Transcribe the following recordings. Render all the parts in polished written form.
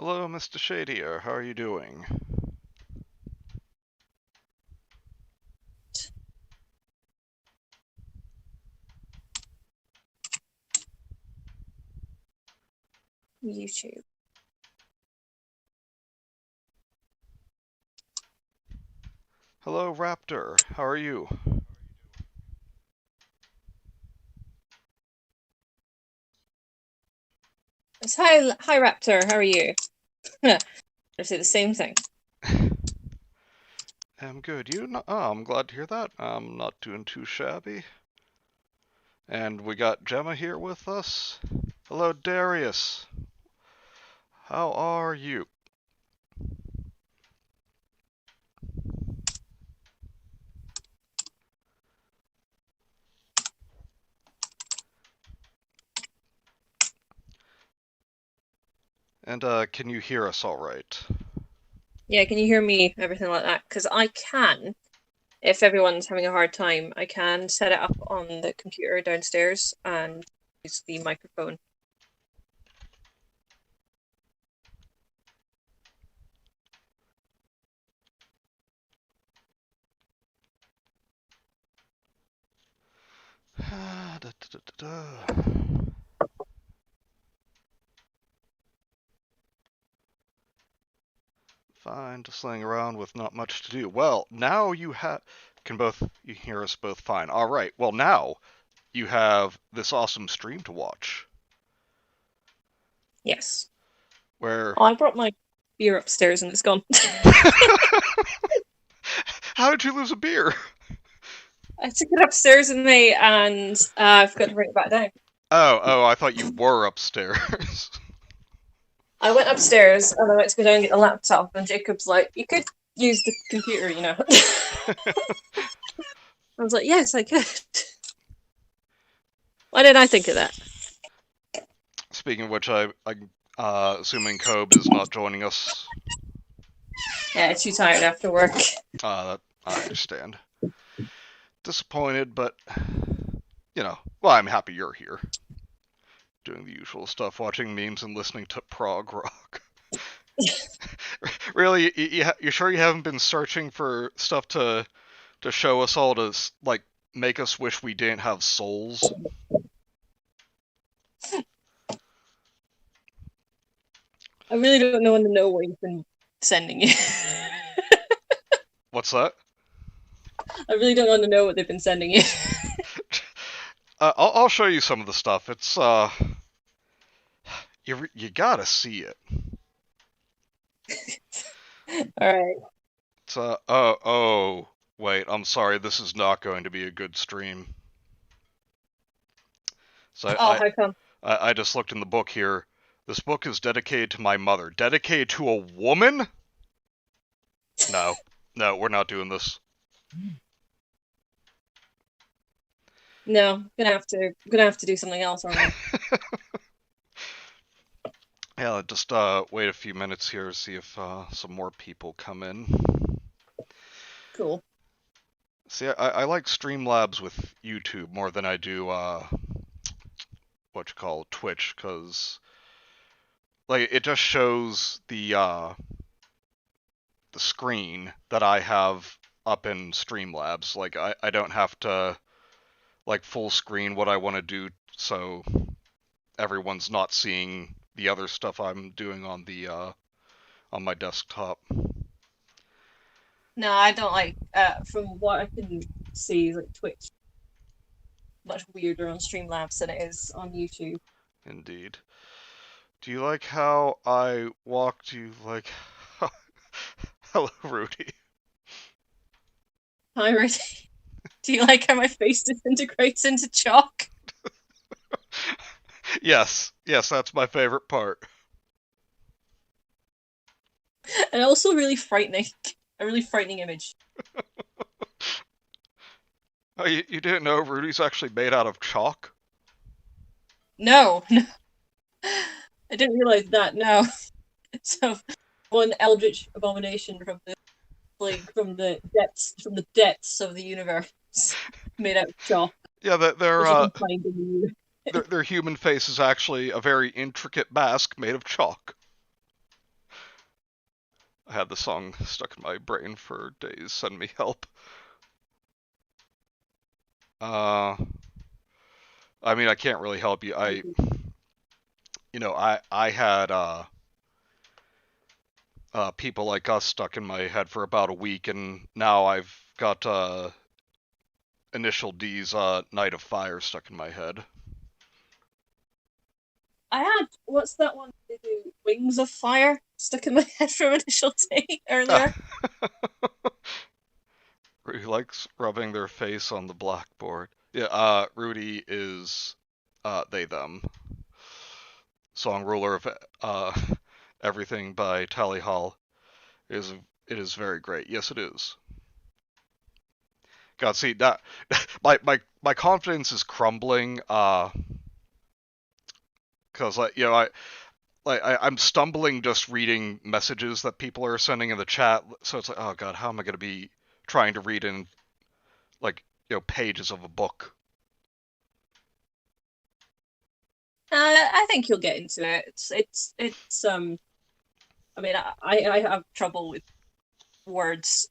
Hello, Mr. Shadier. How are you doing? YouTube. Hello, Raptor. How are you? Hi, Raptor. How are you? I say the same thing. I'm good. You? Oh, I'm glad to hear that. I'm not doing too shabby. And we got Gemma here with us. Hello, Darius. How are you? And can you hear us all right? Yeah, can you hear me? Everything like that? Because I can, if everyone's having a hard time, I can set it up on the computer downstairs and use the microphone. Da, da, da, da. Fine, just laying around with not much to do. Well, now you hear us both fine. All right. Well, now you have this awesome stream to watch. Yes. Where Oh, I brought my beer upstairs and it's gone. How did you lose a beer? I took it upstairs with me and I forgot to bring it back down. Oh, I thought you were upstairs. I went upstairs and I went to go down and get the laptop, and Jacob's like, "You could use the computer, you know." I was like, "Yes, I could." Why didn't I think of that? Speaking of which, I'm assuming Kobe is not joining us. Yeah, too tired after work. I understand. Disappointed, but well, I'm happy you're here. Doing the usual stuff, watching memes and listening to prog rock. Really, you sure you haven't been searching for stuff to show us all to like make us wish we didn't have souls? I really don't want to know what he's been sending you. What's that? I really don't want to know what they've been sending you. I'll show you some of the stuff. It's you gotta see it. All right. It's oh wait, I'm sorry. This is not going to be a good stream. So Oh, how come? I just looked in the book here. This book is dedicated to my mother. Dedicated to a woman? No, no, we're not doing this. No, gonna have to do something else, aren't I? Yeah, just wait a few minutes here to see if some more people come in. Cool. See, I like Streamlabs with YouTube more than I do what you call Twitch, because like it just shows the screen that I have up in Streamlabs. Like I don't have to like full screen what I want to do, so everyone's not seeing the other stuff I'm doing on my desktop. No, I don't like. From what I can see, like Twitch much weirder on Streamlabs than it is on YouTube. Indeed. Do you like how I walked you like hello Rudy? Hi, Rudy. Do you like how my face disintegrates into chalk? Yes, that's my favorite part. And also really frightening. A really frightening image. Oh, you didn't know Rudy's actually made out of chalk? No, no, I didn't realize that. No, so one eldritch abomination from the from the depths of the universe, made out of chalk, Yeah, which you can find in the their human face is actually a very intricate mask made of chalk. I had the song stuck in my brain for days. Send me help. Uh, I mean, I can't really help you. I had people like us stuck in my head for about a week, and now I've got Initial D's Night of Fire stuck in my head. I had what's that one they do? Wings of Fire stuck in my head from Initial D earlier. Rudy likes rubbing their face on the blackboard. Yeah, Rudy is they them. Song ruler of uh everything by Tally Hall is it is very great. Yes, it is. God, see that my confidence is crumbling. Because I'm stumbling just reading messages that people are sending in the chat. So it's like, oh god, how am I going to be trying to read in like pages of a book? I think you'll get into it. It's I mean, I have trouble with words.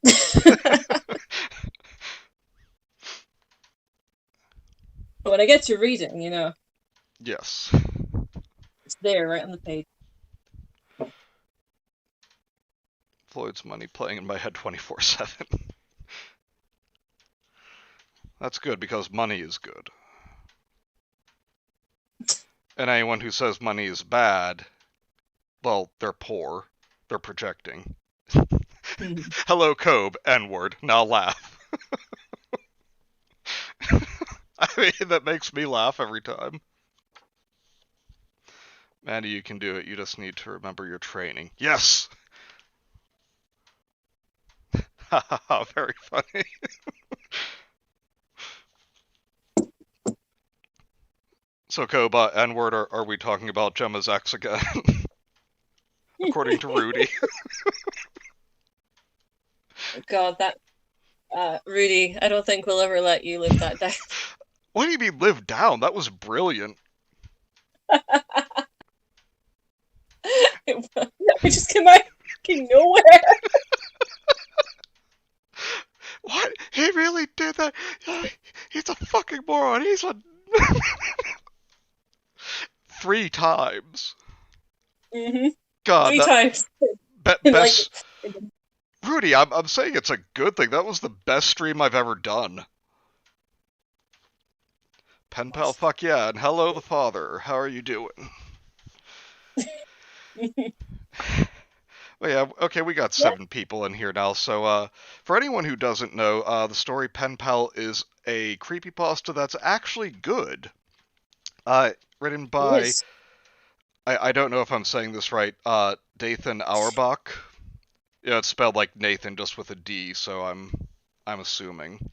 But when I get to reading, Yes. it's there right on the page. Floyd's Money playing in my head 24/7. That's good because money is good. And anyone who says money is bad, well, they're poor. They're projecting. Hello, Kobe, N-word. Now laugh. I mean, that makes me laugh every time. Mandy, you can do it. You just need to remember your training. Yes! Haha, very funny. So, Koba, N-word, are we talking about Gemma's ex again? According to Rudy. God, that Rudy, I don't think we'll ever let you live that down. What do you mean live down? That was brilliant. It just came out of fucking nowhere. What? He really did that? He's a fucking moron. He's a... 3 times. God, 3 times. Like, best... Rudy, I'm saying it's a good thing. That was the best stream I've ever done. Penpal, fuck yeah, and hello the father. How are you doing? Well, yeah, okay, we got 7 people in here now, so for anyone who doesn't know, the story Penpal is a creepypasta that's actually good. Written by, I don't know if I'm saying this right, Dathan Auerbach. Yeah, it's spelled like Nathan just with a D, so I'm assuming.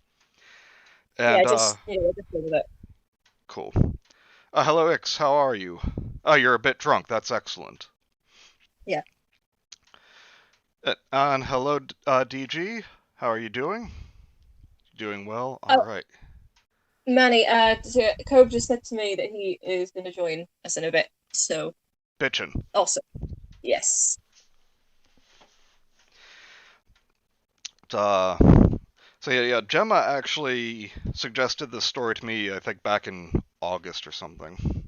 And just go with it. Cool. Hello, Ix. How are you? Oh, you're a bit drunk. That's excellent. Yeah. And hello, DG. How are you doing? Doing well. All right. Manny, Cobe just said to me that he is going to join us in a bit. So. Bitchin'. Awesome. Yes. So yeah, Gemma actually suggested this story to me, I think back in August or something.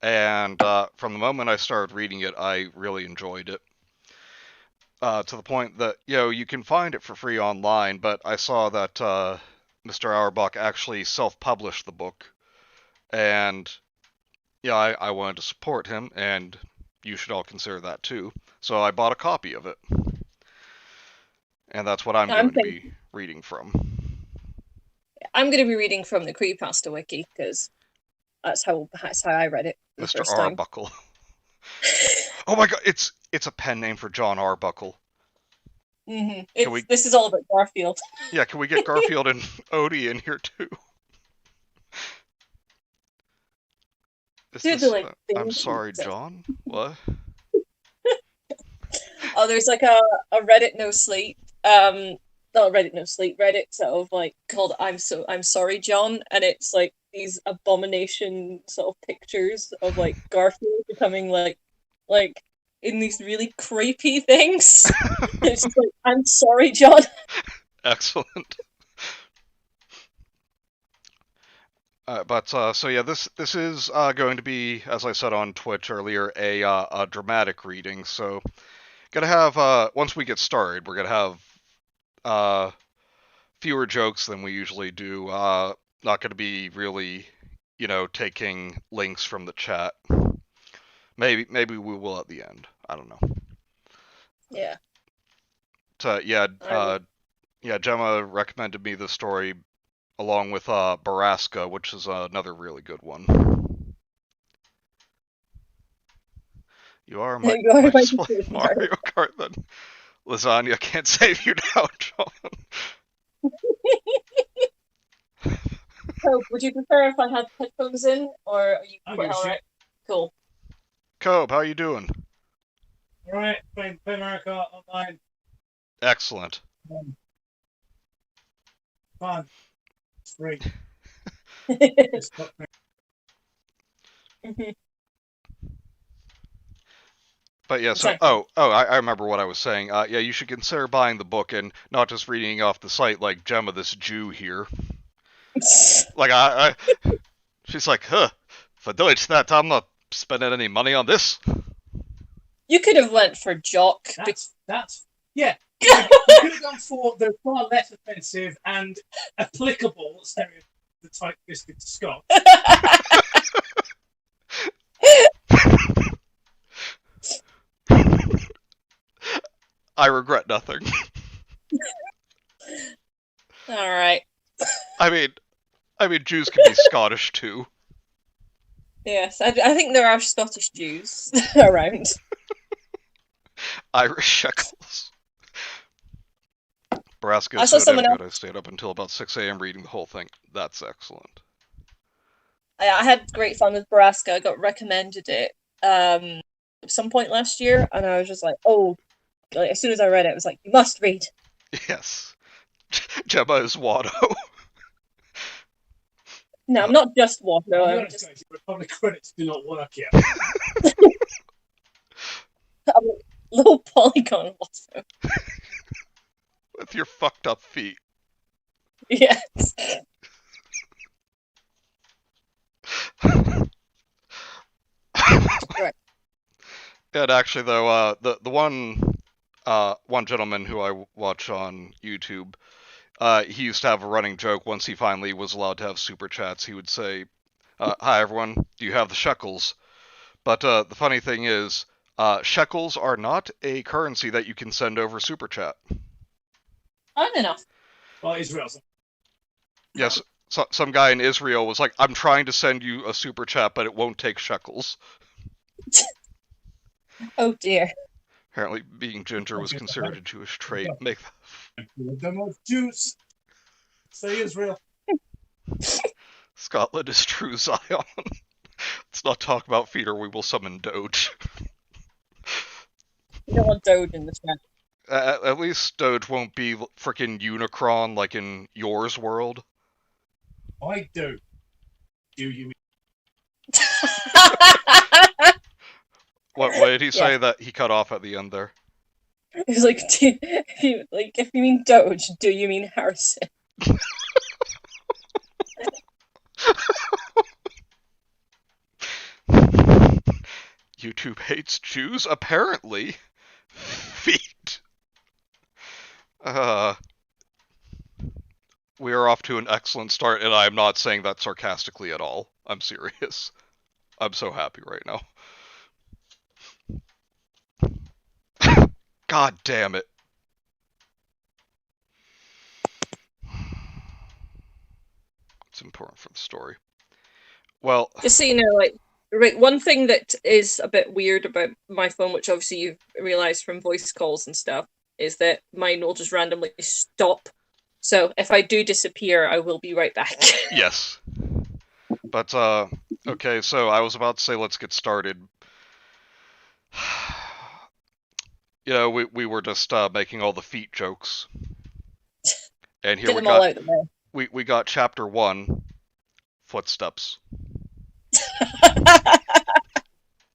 And from the moment I started reading it, I really enjoyed it. To the point that, you can find it for free online, but I saw that Mr. Auerbach actually self-published the book. And, yeah, I wanted to support him, and you should all consider that too. So I bought a copy of it. And that's what I'm going to be reading from. I'm going to be reading from the Creepypasta wiki, because that's how I read it the Mr. first time. Arbuckle. Oh my god, it's a pen name for John Arbuckle. This is all about Garfield. Yeah, can we get Garfield and Odie in here too? I'm sorry, John? What? Oh, there's like a Reddit no sleep. Not Reddit no sleep, Reddit sort of like called I'm sorry, John, and it's like these abomination sort of pictures of like Garfield becoming like in these really creepy things. It's just like, I'm sorry, John. Excellent. So yeah, this is going to be, as I said on Twitch earlier, a dramatic reading. So gonna have once we get started, we're gonna have fewer jokes than we usually do. Not gonna be really, taking links from the chat. Maybe we will at the end. I don't know. Yeah. Yeah, Gemma recommended me the story along with Baraska, which is another really good one. You are my Mario Kart then. Lasagna can't save you now, John. So, would you prefer if I had headphones in, or are you quite alright? Cool. Cobe, how you doing? Alright, playing Mario Kart online. Excellent. Fun. It's free. But yeah, so I remember what I was saying. Yeah, you should consider buying the book and not just reading off the site like Gemma, this Jew here. Like she's like, for Deutsch that I'm not spending any money on this. You could have went for Jock. That's yeah. You could have gone for the far less offensive and applicable stereotype biscuit to Scott. I regret nothing. All right. I mean, Jews can be Scottish too. Yes, I think there are Scottish Jews around. Irish shekels. Baraska is so damn good. I stayed up until about 6 a.m. reading the whole thing. That's excellent. I had great fun with Baraska. I got recommended it at some point last year, and I was just like, oh, like, as soon as I read it, I was like, you must read. Yes. Gemma is Watto. No, I'm not just Watto. Public credits do not work yet. I'm a little polygon Watto. With your fucked up feet. Yes. Right. And actually, though, the one gentleman who I watch on YouTube, he used to have a running joke. Once he finally was allowed to have super chats, he would say, "Hi everyone, do you have the shekels?" But the funny thing is, shekels are not a currency that you can send over super chat. I don't know. Well, Israel. Yes, some guy in Israel was like, "I'm trying to send you a super chat, but it won't take shekels." Oh dear. Apparently, being ginger was considered a Jewish trait. Make the most Jews. Say Israel. Scotland is true Zion. Let's not talk about feet or we will summon Doge. You don't want Doge in the chat. At least Doge won't be frickin' Unicron like in yours world. I do. Do you mean? What did he say that he cut off at the end there? He was like, if you mean Doge, do you mean Harrison? YouTube hates Jews, apparently. Feet. We are off to an excellent start, and I am not saying that sarcastically at all. I'm serious. I'm so happy right now. God damn it. It's important for the story. Well, just so you know, like, right, one thing that is a bit weird about my phone, which obviously you've realized from voice calls and stuff, is that mine will just randomly stop. So if I do disappear, I will be right back. Yes. But, okay, so I was about to say let's get started. You know, we were just making all the feet jokes. And here we got chapter 1, Footsteps.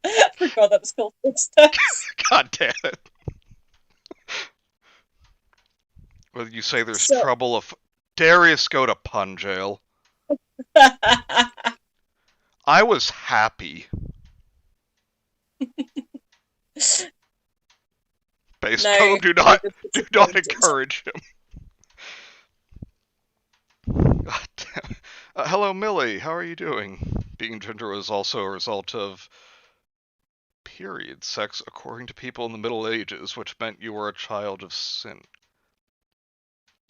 I forgot that was called footsteps. God damn it. Well, you say there's So, trouble of Darius go to pun jail. I was happy. Base now code, do you're not just disappointed. encourage him. God damn. Hello, Millie. How are you doing? Being ginger was also a result of period sex according to people in the Middle Ages, which meant you were a child of sin.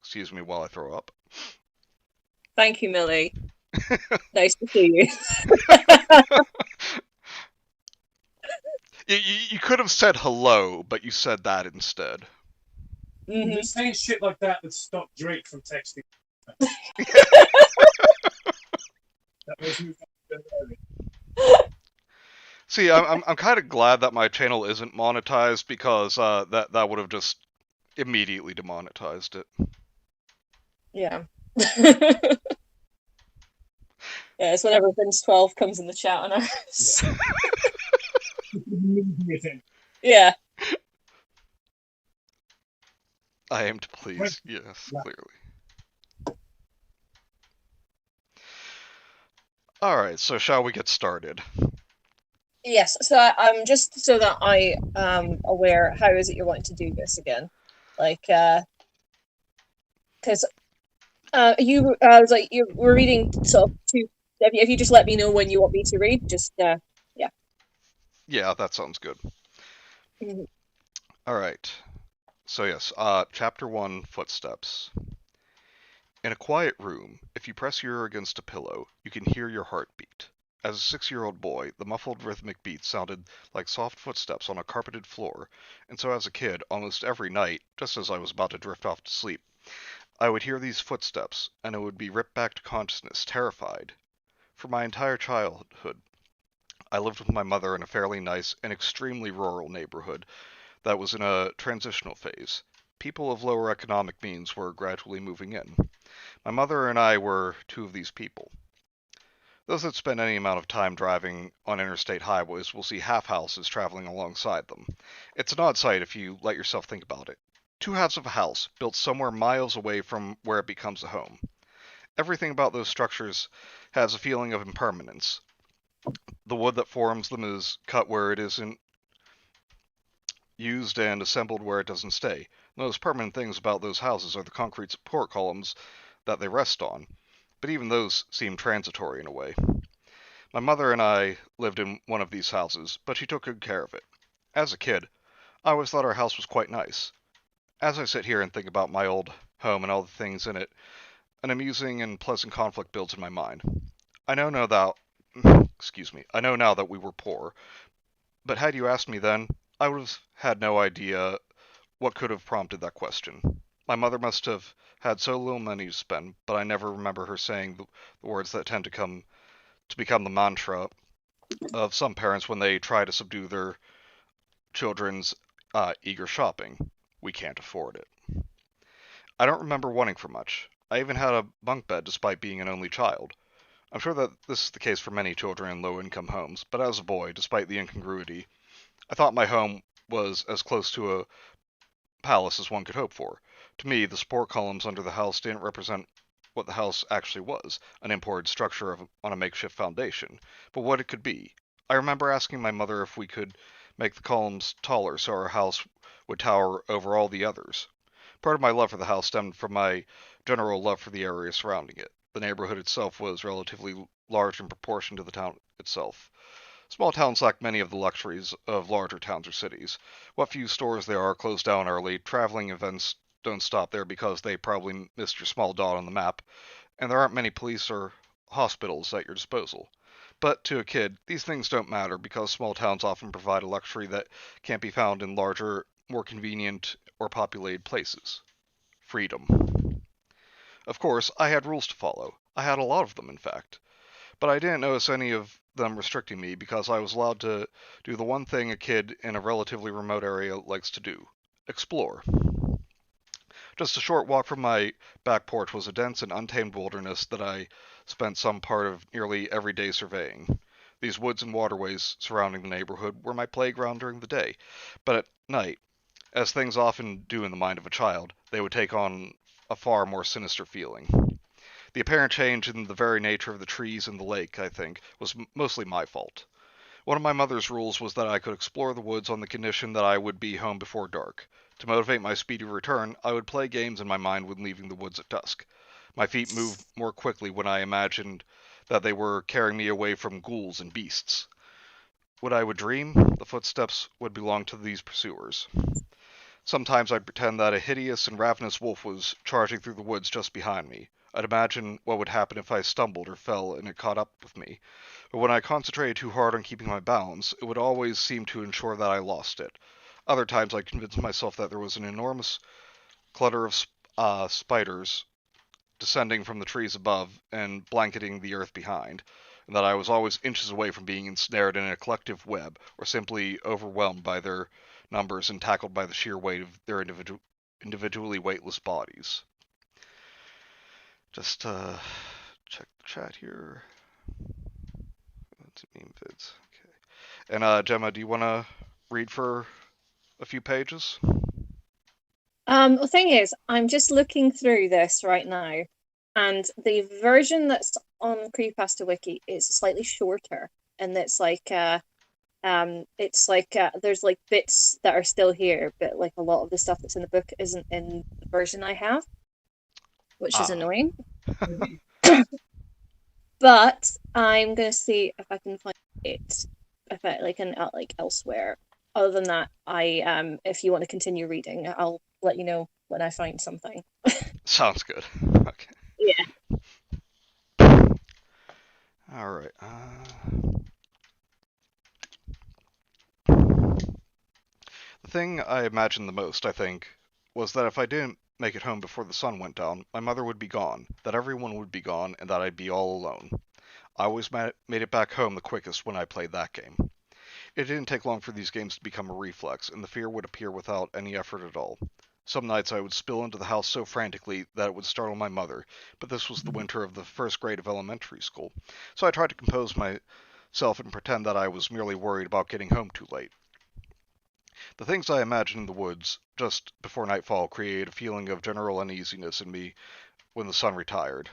Excuse me while I throw up. Thank you, Millie. Nice to see you. You could have said hello, but you said that instead. You've been saying shit like that stopped Drake from texting. That was moved on earlier. See, I'm kind of glad that my channel isn't monetized because that would have just immediately demonetized it. Yeah. Yeah, it's whenever Vince 12 comes in the chat on ours. Yeah. I aim to please, yes, clearly. Alright, so shall we get started? Yes, so I'm just so that I am aware, how is it you're wanting to do this again? Like, because you like you were reading sort of two. If you just let me know when you want me to read, just yeah. Yeah, that sounds good. Mhm. Alright, so yes, Chapter 1, Footsteps. In a quiet room, if you press your ear against a pillow, you can hear your heart beat. As a 6-year-old boy, the muffled rhythmic beats sounded like soft footsteps on a carpeted floor, and so as a kid, almost every night, just as I was about to drift off to sleep, I would hear these footsteps, and I would be ripped back to consciousness, terrified. For my entire childhood, I lived with my mother in a fairly nice and extremely rural neighborhood that was in a transitional phase. People of lower economic means were gradually moving in. My mother and I were two of these people. Those that spend any amount of time driving on interstate highways will see half houses traveling alongside them. It's an odd sight if you let yourself think about it. Two halves of a house, built somewhere miles away from where it becomes a home. Everything about those structures has a feeling of impermanence. The wood that forms them is cut where it isn't used and assembled where it doesn't stay. The most permanent things about those houses are the concrete support columns that they rest on, but even those seem transitory in a way. My mother and I lived in one of these houses, but she took good care of it. As a kid, I always thought our house was quite nice. As I sit here and think about my old home and all the things in it, an amusing and pleasant conflict builds in my mind. I know now that I know now that we were poor, but had you asked me then, I would have had no idea what could have prompted that question. My mother must have had so little money to spend, but I never remember her saying the words that tend to become the mantra of some parents when they try to subdue their children's eager shopping. We can't afford it. I don't remember wanting for much. I even had a bunk bed despite being an only child. I'm sure that this is the case for many children in low-income homes, but as a boy, despite the incongruity, I thought my home was as close to a palace as one could hope for. To me, the support columns under the house didn't represent what the house actually was, an imported structure on a makeshift foundation, but what it could be. I remember asking my mother if we could make the columns taller so our house would tower over all the others. Part of my love for the house stemmed from my general love for the area surrounding it. The neighborhood itself was relatively large in proportion to the town itself. Small towns lack many of the luxuries of larger towns or cities. What few stores there are close down early, traveling events don't stop there because they probably missed your small dot on the map, and there aren't many police or hospitals at your disposal. But to a kid, these things don't matter because small towns often provide a luxury that can't be found in larger, more convenient or populated places. Freedom. Of course, I had rules to follow. I had a lot of them, in fact. But I didn't notice any of them restricting me because I was allowed to do the one thing a kid in a relatively remote area likes to do: explore. Just a short walk from my back porch was a dense and untamed wilderness that I spent some part of nearly every day surveying. These woods and waterways surrounding the neighborhood were my playground during the day, but at night, as things often do in the mind of a child, they would take on a far more sinister feeling. The apparent change in the very nature of the trees and the lake, I think, was mostly my fault. One of my mother's rules was that I could explore the woods on the condition that I would be home before dark. To motivate my speedy return, I would play games in my mind when leaving the woods at dusk. My feet moved more quickly when I imagined that they were carrying me away from ghouls and beasts. When I would dream, the footsteps would belong to these pursuers. Sometimes I'd pretend that a hideous and ravenous wolf was charging through the woods just behind me. I'd imagine what would happen if I stumbled or fell and it caught up with me. But when I concentrated too hard on keeping my balance, it would always seem to ensure that I lost it. Other times I convinced myself that there was an enormous clutter of spiders descending from the trees above and blanketing the earth behind, and that I was always inches away from being ensnared in a collective web, or simply overwhelmed by their numbers and tackled by the sheer weight of their individually weightless bodies. Just check the chat here. Meme vids. Okay. And Gemma, do you want to read for a few pages? The thing is, I'm just looking through this right now, and the version that's on Creepypasta Wiki is slightly shorter, and it's like there's like bits that are still here, but like a lot of the stuff that's in the book isn't in the version I have, which is annoying. But I'm gonna see if I can find it, if I like elsewhere. Other than that, if you want to continue reading, I'll let you know when I find something. Sounds good. Okay. Yeah. All right. The thing I imagined the most, I think, was that if I didn't make it home before the sun went down, my mother would be gone, that everyone would be gone, and that I'd be all alone. I always made it back home the quickest when I played that game. It didn't take long for these games to become a reflex, and the fear would appear without any effort at all. Some nights I would spill into the house so frantically that it would startle my mother, but this was the winter of the first grade of elementary school, so I tried to compose myself and pretend that I was merely worried about getting home too late. The things I imagined in the woods just before nightfall created a feeling of general uneasiness in me when the sun retired.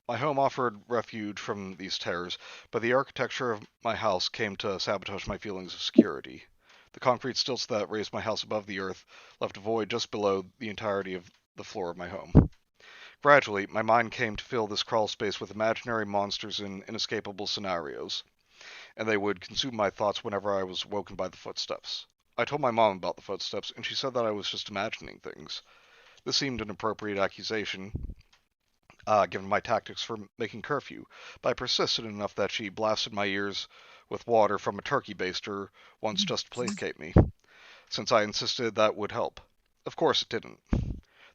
My home offered refuge from these terrors, but the architecture of my house came to sabotage my feelings of security. The concrete stilts that raised my house above the earth left a void just below the entirety of the floor of my home. Gradually, my mind came to fill this crawl space with imaginary monsters and inescapable scenarios, and they would consume my thoughts whenever I was woken by the footsteps. I told my mom about the footsteps, and she said that I was just imagining things. This seemed an appropriate accusation, given my tactics for making curfew, but I persisted enough that she blasted my ears with water from a turkey baster once just to placate me, since I insisted that would help. Of course it didn't.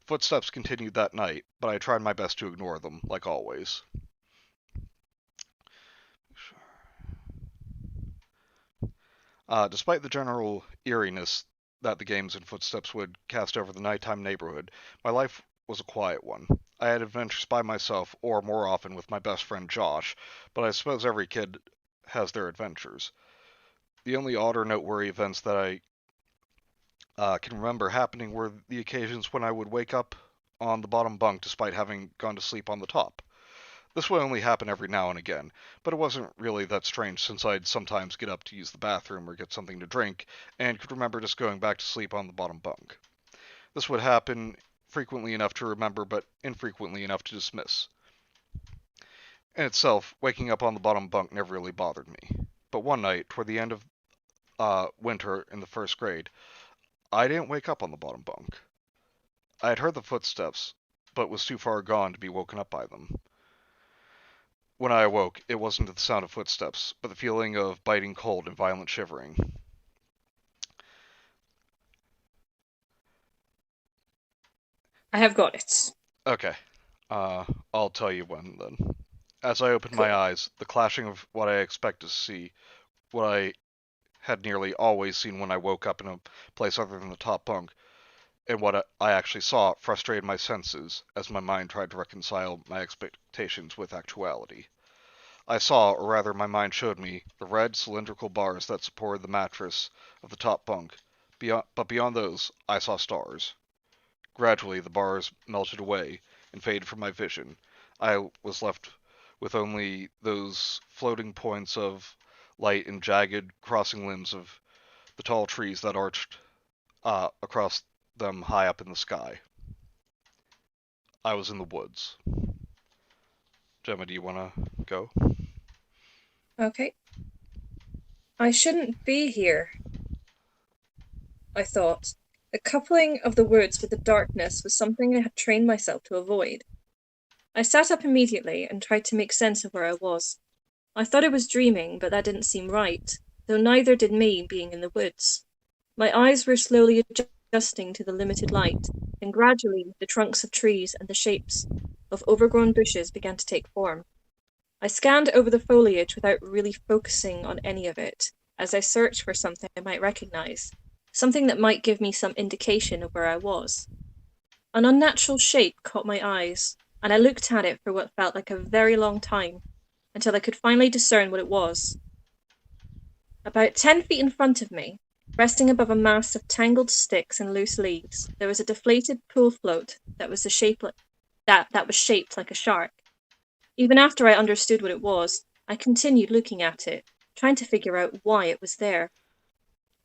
Footsteps continued that night, but I tried my best to ignore them, like always. Despite the general eeriness that the games and footsteps would cast over the nighttime neighborhood, my life was a quiet one. I had adventures by myself, or more often with my best friend Josh, but I suppose every kid has their adventures. The only odd or noteworthy events that I can remember happening were the occasions when I would wake up on the bottom bunk despite having gone to sleep on the top. This would only happen every now and again, but it wasn't really that strange since I'd sometimes get up to use the bathroom or get something to drink, and could remember just going back to sleep on the bottom bunk. This would happen frequently enough to remember, but infrequently enough to dismiss. In itself, waking up on the bottom bunk never really bothered me. But one night, toward the end of winter in the first grade, I didn't wake up on the bottom bunk. I had heard the footsteps, but was too far gone to be woken up by them. When I awoke, it wasn't the sound of footsteps, but the feeling of biting cold and violent shivering. I have got it. Okay. I'll tell you when, then. As I opened my eyes, the clashing of what I expected to see, what I had nearly always seen when I woke up in a place other than the top bunk, and what I actually saw frustrated my senses as my mind tried to reconcile my expectations with actuality. I saw, or rather my mind showed me, the red cylindrical bars that supported the mattress of the top bunk. But beyond those, I saw stars. Gradually, the bars melted away and faded from my vision. I was left with only those floating points of light and jagged crossing limbs of the tall trees that arched across them high up in the sky. I was in the woods. Gemma, do you want to go? Okay. I shouldn't be here, I thought. The coupling of the words with the darkness was something I had trained myself to avoid. I sat up immediately and tried to make sense of where I was. I thought I was dreaming, but that didn't seem right, though neither did me being in the woods. My eyes were slowly adjusting to the limited light, and gradually the trunks of trees and the shapes of overgrown bushes began to take form. I scanned over the foliage without really focusing on any of it, as I searched for something I might recognize, something that might give me some indication of where I was. An unnatural shape caught my eyes, and I looked at it for what felt like a very long time, until I could finally discern what it was. About 10 feet in front of me, resting above a mass of tangled sticks and loose leaves, there was a deflated pool float that was shaped like a shark. Even after I understood what it was, I continued looking at it, trying to figure out why it was there.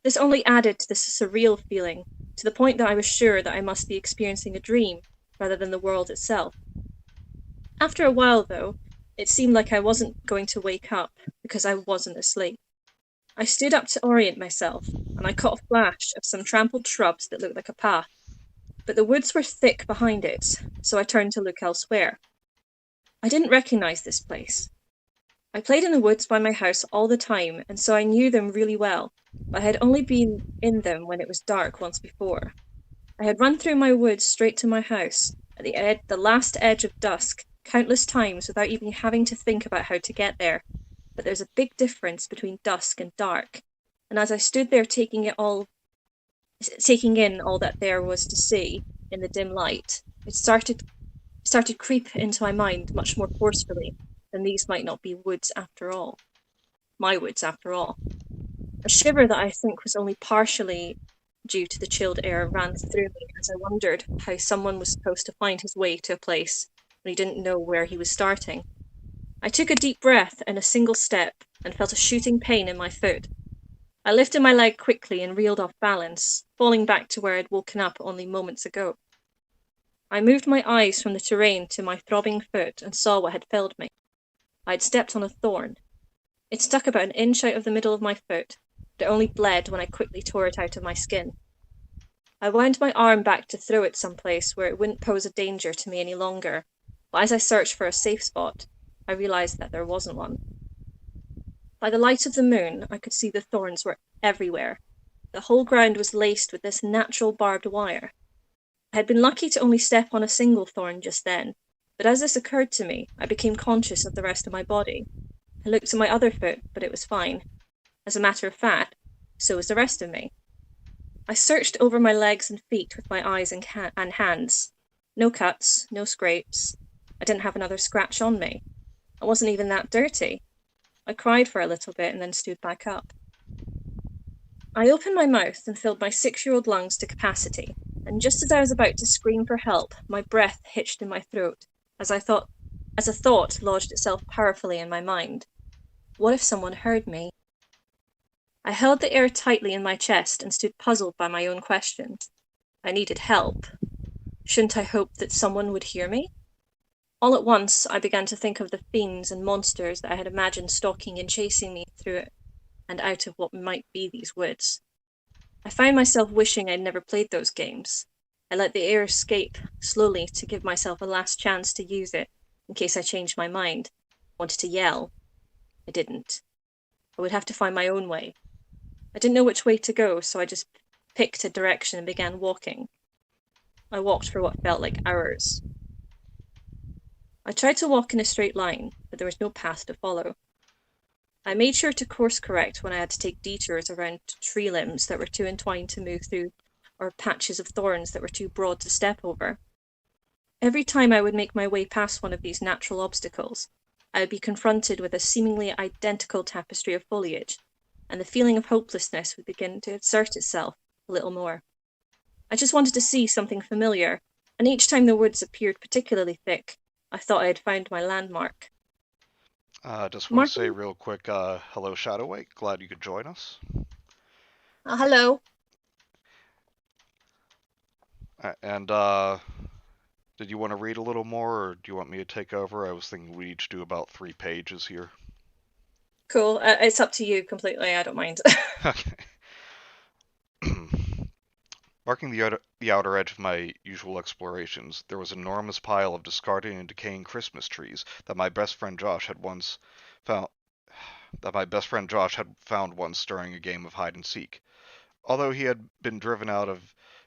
This only added to this surreal feeling, to the point that I was sure that I must be experiencing a dream rather than the world itself. After a while, though, it seemed like I wasn't going to wake up because I wasn't asleep. I stood up to orient myself, and I caught a flash of some trampled shrubs that looked like a path. But the woods were thick behind it, so I turned to look elsewhere. I didn't recognize this place. I played in the woods by my house all the time, and so I knew them really well, but I had only been in them when it was dark once before. I had run through my woods straight to my house, at the last edge of dusk, countless times without even having to think about how to get there. But there's a big difference between dusk and dark, and as I stood there taking in all that there was to see in the dim light, it started creep into my mind much more forcefully than these might not be woods after all. My woods after all. A shiver that I think was only partially due to the chilled air ran through me as I wondered how someone was supposed to find his way to a place when he didn't know where he was starting. I took a deep breath and a single step and felt a shooting pain in my foot. I lifted my leg quickly and reeled off balance, falling back to where I'd woken up only moments ago. I moved my eyes from the terrain to my throbbing foot and saw what had felled me. I had stepped on a thorn. It stuck about an inch out of the middle of my foot, but it only bled when I quickly tore it out of my skin. I wound my arm back to throw it someplace where it wouldn't pose a danger to me any longer, but as I searched for a safe spot, I realized that there wasn't one. By the light of the moon, I could see the thorns were everywhere. The whole ground was laced with this natural barbed wire. I had been lucky to only step on a single thorn just then, but as this occurred to me, I became conscious of the rest of my body. I looked at my other foot, but it was fine. As a matter of fact, so was the rest of me. I searched over my legs and feet with my eyes and hands. No cuts, no scrapes. I didn't have another scratch on me. I wasn't even that dirty. I cried for a little bit and then stood back up. I opened my mouth and filled my 6-year-old lungs to capacity, and just as I was about to scream for help, my breath hitched in my throat, as a thought lodged itself powerfully in my mind. What if someone heard me? I held the air tightly in my chest and stood puzzled by my own questions. I needed help. Shouldn't I hope that someone would hear me? All at once, I began to think of the fiends and monsters that I had imagined stalking and chasing me through it and out of what might be these woods. I found myself wishing I'd never played those games. I let the air escape slowly to give myself a last chance to use it in case I changed my mind. I wanted to yell. I didn't. I would have to find my own way. I didn't know which way to go, so I just picked a direction and began walking. I walked for what felt like hours. I tried to walk in a straight line, but there was no path to follow. I made sure to course correct when I had to take detours around tree limbs that were too entwined to move through, or patches of thorns that were too broad to step over. Every time I would make my way past one of these natural obstacles, I would be confronted with a seemingly identical tapestry of foliage, and the feeling of hopelessness would begin to assert itself a little more. I just wanted to see something familiar, and each time the woods appeared particularly thick, I thought I had found my landmark. Just want to say Marking? real quick, hello Shadowwake, glad you could join us. Hello. And did you want to read a little more, or do you want me to take over? I was thinking we each do about 3 pages here. Cool. It's up to you completely. I don't mind. Okay. Marking the outer edge of my usual explorations, there was an enormous pile of discarded and decaying Christmas trees that my best friend Josh had found once during a game of hide and seek. Although he had been driven out of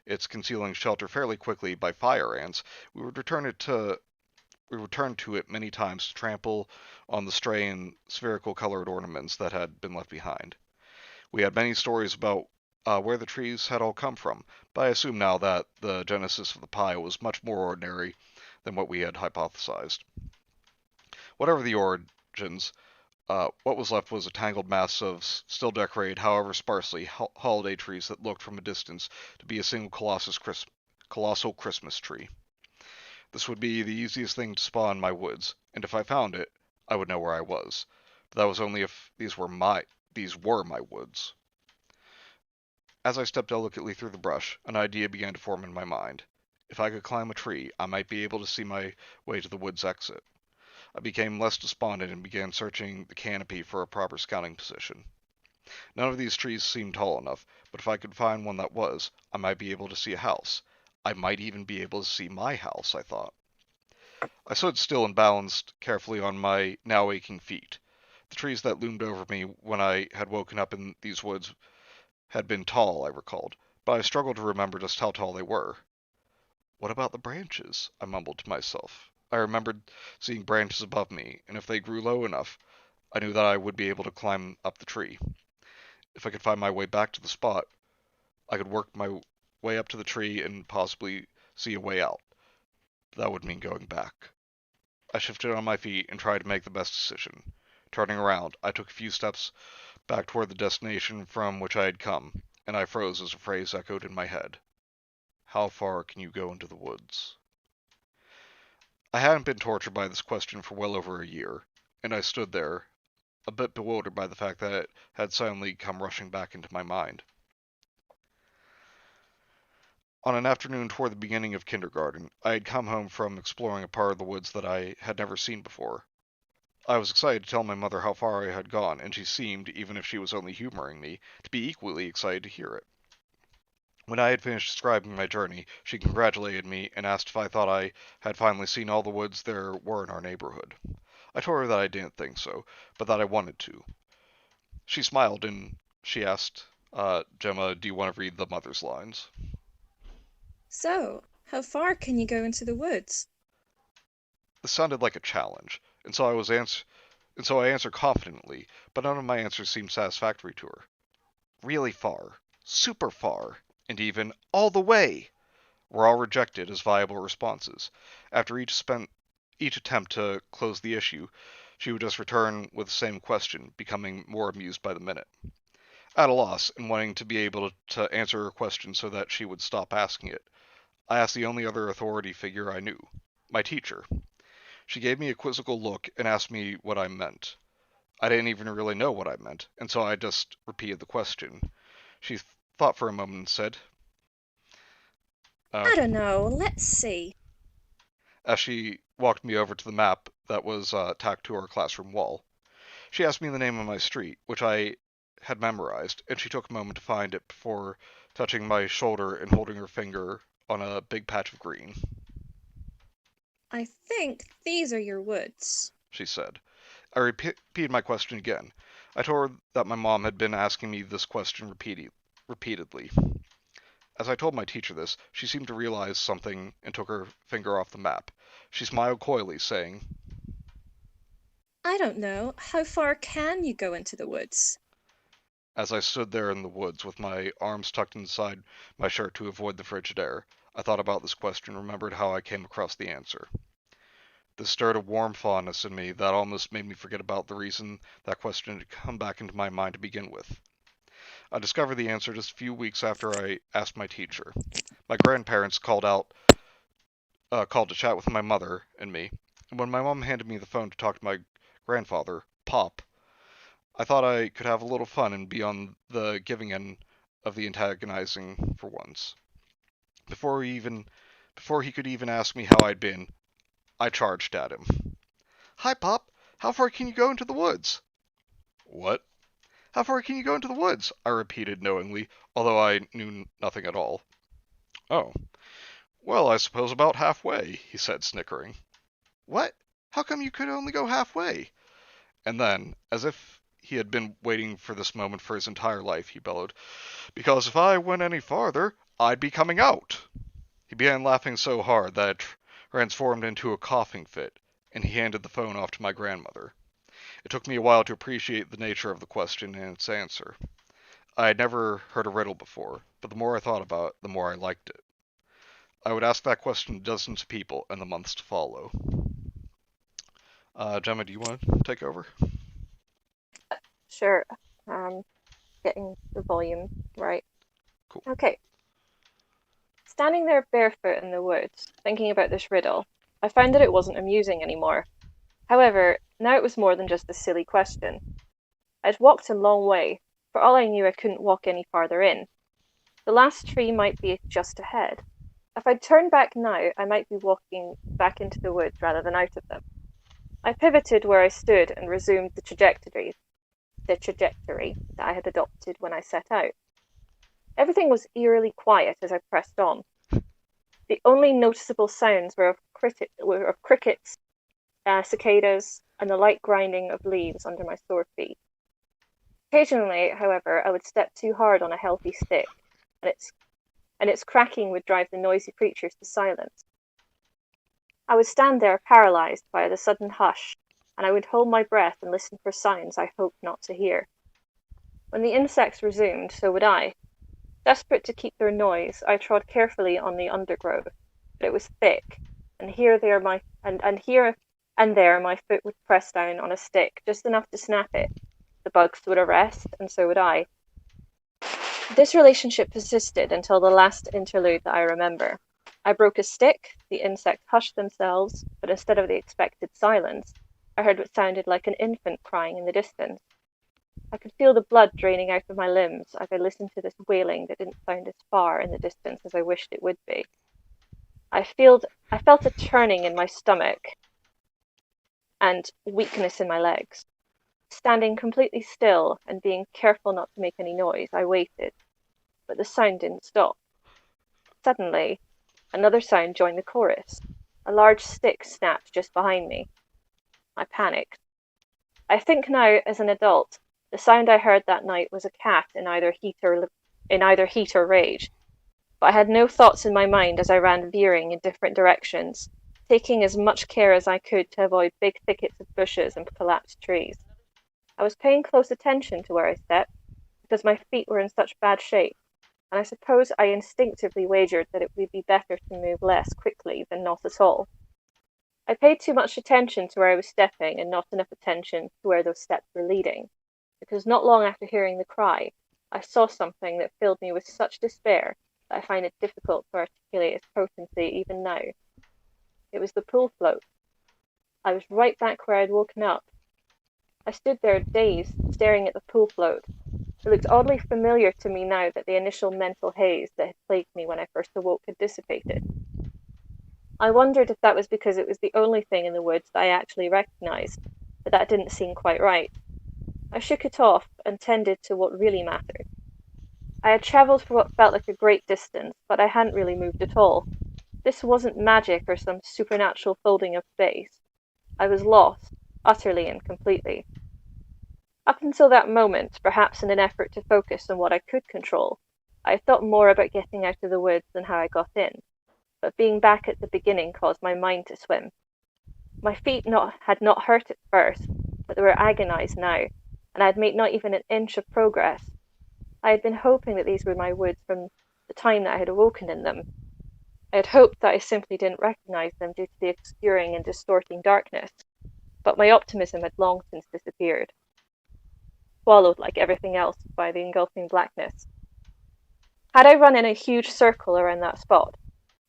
its concealing shelter fairly quickly by fire ants, we returned to it many times to trample on the stray and spherical colored ornaments that had been left behind. We had many stories about where the trees had all come from, but I assume now that the genesis of the pile was much more ordinary than what we had hypothesized. Whatever the origins, what was left was a tangled mass of still decorated, however sparsely, holiday trees that looked from a distance to be a single colossal Christmas tree. This would be the easiest thing to spot in my woods, and if I found it, I would know where I was. But that was only if these were my woods. As I stepped delicately through the brush, an idea began to form in my mind. If I could climb a tree, I might be able to see my way to the wood's exit. I became less despondent and began searching the canopy for a proper scouting position. None of these trees seemed tall enough, but if I could find one that was, I might be able to see a house. I might even be able to see my house, I thought. I stood still and balanced carefully on my now aching feet. The trees that loomed over me when I had woken up in these woods had been tall, I recalled, but I struggled to remember just how tall they were. What about the branches? I mumbled to myself. I remembered seeing branches above me, and if they grew low enough, I knew that I would be able to climb up the tree. If I could find my way back to the spot, I could work my way up to the tree and possibly see a way out. That would mean going back. I shifted on my feet and tried to make the best decision. Turning around, I took a few steps back toward the destination from which I had come, and I froze as a phrase echoed in my head. How far can you go into the woods? I hadn't been tortured by this question for well over a year, and I stood there, a bit bewildered by the fact that it had suddenly come rushing back into my mind. On an afternoon toward the beginning of kindergarten, I had come home from exploring a part of the woods that I had never seen before. I was excited to tell my mother how far I had gone, and she seemed, even if she was only humoring me, to be equally excited to hear it. When I had finished describing my journey, she congratulated me and asked if I thought I had finally seen all the woods there were in our neighborhood. I told her that I didn't think so, but that I wanted to. She smiled and she asked, Gemma, do you want to read the mother's lines? So, how far can you go into the woods? This sounded like a challenge, and so I answered confidently, but none of my answers seemed satisfactory to her. Really far, super far, and even all the way were all rejected as viable responses. After each attempt to close the issue, she would just return with the same question, becoming more amused by the minute. At a loss, and wanting to be able to answer her question so that she would stop asking it, I asked the only other authority figure I knew, my teacher. She gave me a quizzical look and asked me what I meant. I didn't even really know what I meant, and so I just repeated the question. She thought for a moment and said, I don't know. Let's see. as she walked me over to the map that was tacked to our classroom wall. She asked me the name of my street, which I had memorized, and she took a moment to find it before touching my shoulder and holding her finger on a big patch of green. I think these are your woods, she said. I repeated my question again. I told her that my mom had been asking me this question repeatedly. As I told my teacher this, she seemed to realize something and took her finger off the map. She smiled coyly, saying, I don't know. How far can you go into the woods? As I stood there in the woods with my arms tucked inside my shirt to avoid the frigid air, I thought about this question and remembered how I came across the answer. This stirred a warm fondness in me that almost made me forget about the reason that question had come back into my mind to begin with. I discovered the answer just a few weeks after I asked my teacher. My grandparents called to chat with my mother and me, and when my mom handed me the phone to talk to my grandfather, Pop, I thought I could have a little fun and be on the giving end of the antagonizing for once. Before he could even ask me how I'd been, I charged at him. "Hi, Pop. How far can you go into the woods?" "What?" "How far can you go into the woods?" I repeated knowingly, although I knew nothing at all. "Oh, well, I suppose about halfway," he said, snickering. "What? How come you could only go halfway?" And then, as if he had been waiting for this moment for his entire life, he bellowed, "Because if I went any farther, I'd be coming out." He began laughing so hard that it transformed into a coughing fit, and he handed the phone off to my grandmother. It took me a while to appreciate the nature of the question and its answer. I had never heard a riddle before, but the more I thought about it, the more I liked it. I would ask that question to dozens of people in the months to follow. Gemma, do you want to take over? Sure. Getting the volume right. Cool. Okay. Standing there barefoot in the woods, thinking about this riddle, I found that it wasn't amusing anymore. However, now it was more than just a silly question. I'd walked a long way. For all I knew, I couldn't walk any farther in. The last tree might be just ahead. If I'd turned back now, I might be walking back into the woods rather than out of them. I pivoted where I stood and resumed the trajectory that I had adopted when I set out. Everything was eerily quiet as I pressed on. The only noticeable sounds were of crickets, cicadas, and the light grinding of leaves under my sore feet. Occasionally, however, I would step too hard on a healthy stick, and its cracking would drive the noisy creatures to silence. I would stand there paralyzed by the sudden hush, and I would hold my breath and listen for sounds I hoped not to hear. When the insects resumed, so would I. Desperate to keep their noise, I trod carefully on the undergrowth, but it was thick, and here and there my foot would press down on a stick just enough to snap it. The bugs would arrest, and so would I. This relationship persisted until the last interlude that I remember. I broke a stick, the insects hushed themselves, but instead of the expected silence, I heard what sounded like an infant crying in the distance. I could feel the blood draining out of my limbs as I listened to this wailing that didn't sound as far in the distance as I wished it would be. I felt a turning in my stomach and weakness in my legs. Standing completely still and being careful not to make any noise, I waited, but the sound didn't stop. Suddenly, another sound joined the chorus. A large stick snapped just behind me. I panicked. I think now, as an adult, the sound I heard that night was a cat in either heat or rage. But I had no thoughts in my mind as I ran veering in different directions, taking as much care as I could to avoid big thickets of bushes and collapsed trees. I was paying close attention to where I stepped, because my feet were in such bad shape, and I suppose I instinctively wagered that it would be better to move less quickly than not at all. I paid too much attention to where I was stepping and not enough attention to where those steps were leading, because not long after hearing the cry, I saw something that filled me with such despair that I find it difficult to articulate its potency even now. It was the pool float. I was right back where I'd woken up. I stood there dazed, staring at the pool float. It looked oddly familiar to me now that the initial mental haze that had plagued me when I first awoke had dissipated. I wondered if that was because it was the only thing in the woods that I actually recognized, but that didn't seem quite right. I shook it off and tended to what really mattered. I had travelled for what felt like a great distance, but I hadn't really moved at all. This wasn't magic or some supernatural folding of space. I was lost, utterly and completely. Up until that moment, perhaps in an effort to focus on what I could control, I had thought more about getting out of the woods than how I got in, but being back at the beginning caused my mind to swim. My feet had not hurt at first, but they were agonized now, and I had made not even an inch of progress. I had been hoping that these were my woods from the time that I had awoken in them. I had hoped that I simply didn't recognize them due to the obscuring and distorting darkness, but my optimism had long since disappeared, swallowed like everything else by the engulfing blackness. Had I run in a huge circle around that spot,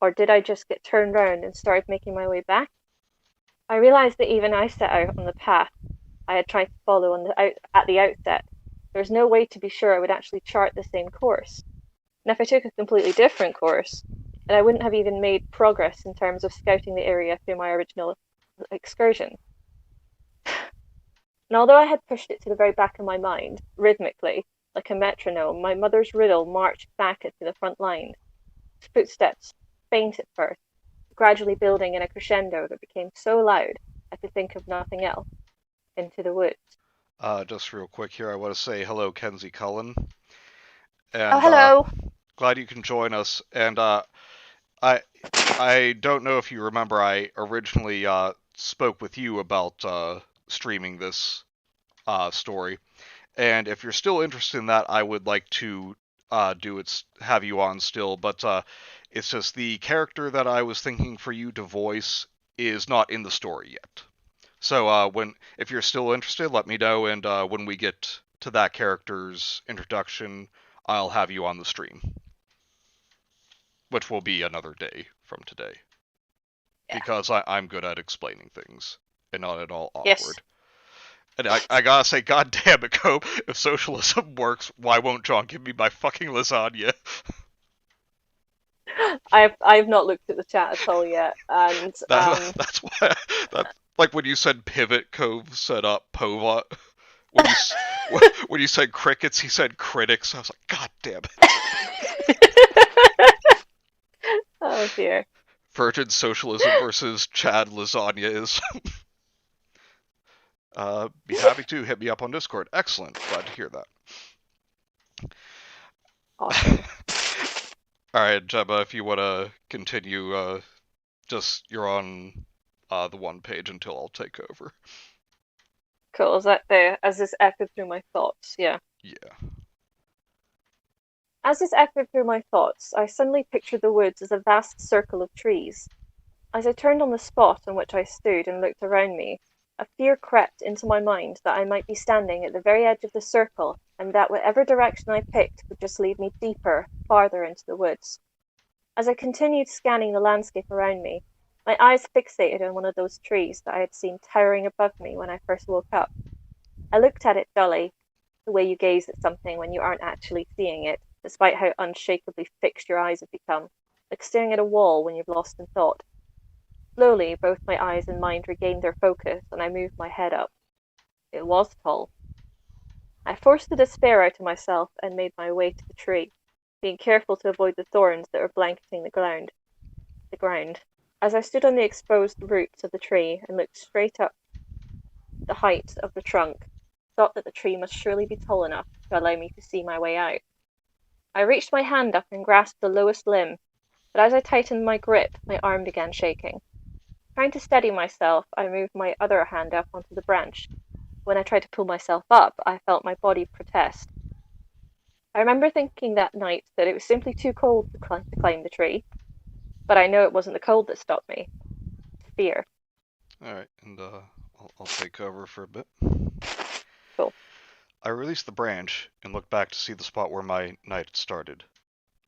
or did I just get turned round and started making my way back? I realized that even I set out on the path I had tried to follow at the outset. There was no way to be sure I would actually chart the same course. And if I took a completely different course, then I wouldn't have even made progress in terms of scouting the area through my original excursion. And although I had pushed it to the very back of my mind, rhythmically, like a metronome, my mother's riddle marched back to the front line. Footsteps, faint at first, gradually building in a crescendo that became so loud I could think of nothing else, into the woods. Just real quick here, I want to say hello, Kenzie Cullen. Oh, And hello! glad you can join us. And I don't know if you remember, I originally spoke with you about streaming this story. And if you're still interested in that, I would like to have you on still. But it's just the character that I was thinking for you to voice is not in the story yet. So if you're still interested, let me know, and when we get to that character's introduction, I'll have you on the stream, which will be another day from today, because I'm good at explaining things and not at all awkward. Yes. And I gotta say, god damn it, Cope, if socialism works, why won't John give me my fucking lasagna? I've not looked at the chat at all yet, and That's why. Like when you said pivot, Cove set up Povat. When you said crickets, he said critics. I was like, god damn it. Oh dear. Virgin socialism versus Chad lasagna is. Be happy to hit me up on Discord. Excellent. Glad to hear that. Awesome. Alright, Gemma, if you want to continue, you're on the one page until I'll take over. Cool. Is that there? As this echoed through my thoughts, yeah. Yeah. As this echoed through my thoughts, I suddenly pictured the woods as a vast circle of trees. As I turned on the spot on which I stood and looked around me, a fear crept into my mind that I might be standing at the very edge of the circle, and that whatever direction I picked would just lead me deeper, farther into the woods. As I continued scanning the landscape around me, my eyes fixated on one of those trees that I had seen towering above me when I first woke up. I looked at it dully, the way you gaze at something when you aren't actually seeing it, despite how unshakably fixed your eyes have become, like staring at a wall when you've lost in thought. Slowly, both my eyes and mind regained their focus, and I moved my head up. It was tall. I forced the despair out of myself and made my way to the tree, being careful to avoid the thorns that were blanketing the ground. As I stood on the exposed roots of the tree and looked straight up the height of the trunk, I thought that the tree must surely be tall enough to allow me to see my way out. I reached my hand up and grasped the lowest limb, but as I tightened my grip, my arm began shaking. Trying to steady myself, I moved my other hand up onto the branch. When I tried to pull myself up, I felt my body protest. I remember thinking that night that it was simply too cold to climb the tree, but I know it wasn't the cold that stopped me. Fear. Alright, and I'll take over for a bit. Cool. I released the branch and looked back to see the spot where my night had started.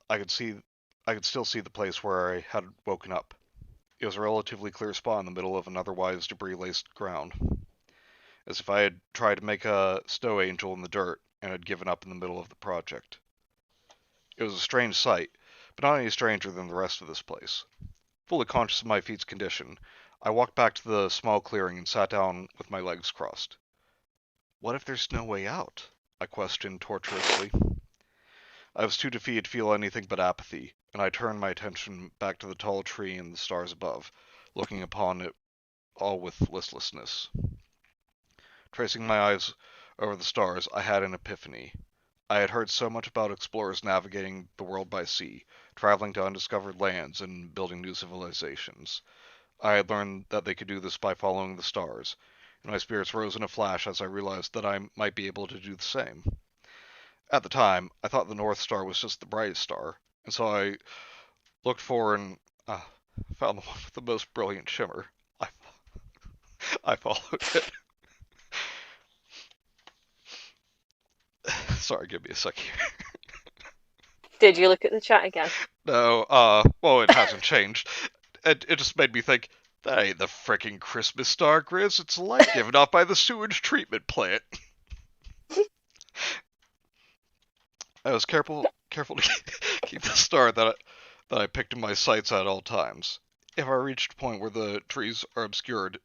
I could still see the place where I had woken up. It was a relatively clear spot in the middle of an otherwise debris-laced ground, as if I had tried to make a snow angel in the dirt and had given up in the middle of the project. It was a strange sight, but not any stranger than the rest of this place. Fully conscious of my feet's condition, I walked back to the small clearing and sat down with my legs crossed. What if there's no way out? I questioned tortuously. I was too defeated to feel anything but apathy, and I turned my attention back to the tall tree and the stars above, looking upon it all with listlessness. Tracing my eyes over the stars, I had an epiphany. I had heard so much about explorers navigating the world by sea, traveling to undiscovered lands, and building new civilizations. I had learned that they could do this by following the stars, and my spirits rose in a flash as I realized that I might be able to do the same. At the time, I thought the North Star was just the brightest star, and so I looked for and Ah, found the one with the most brilliant shimmer. I, I followed it. Sorry, give me a sec here. Did you look at the chat again? No, well, it hasn't changed. It just made me think, that ain't the frickin' Christmas star, Grizz. It's a light given off by the sewage treatment plant. I was careful to keep the star that I picked in my sights at all times. If I reached a point where the trees are obscured,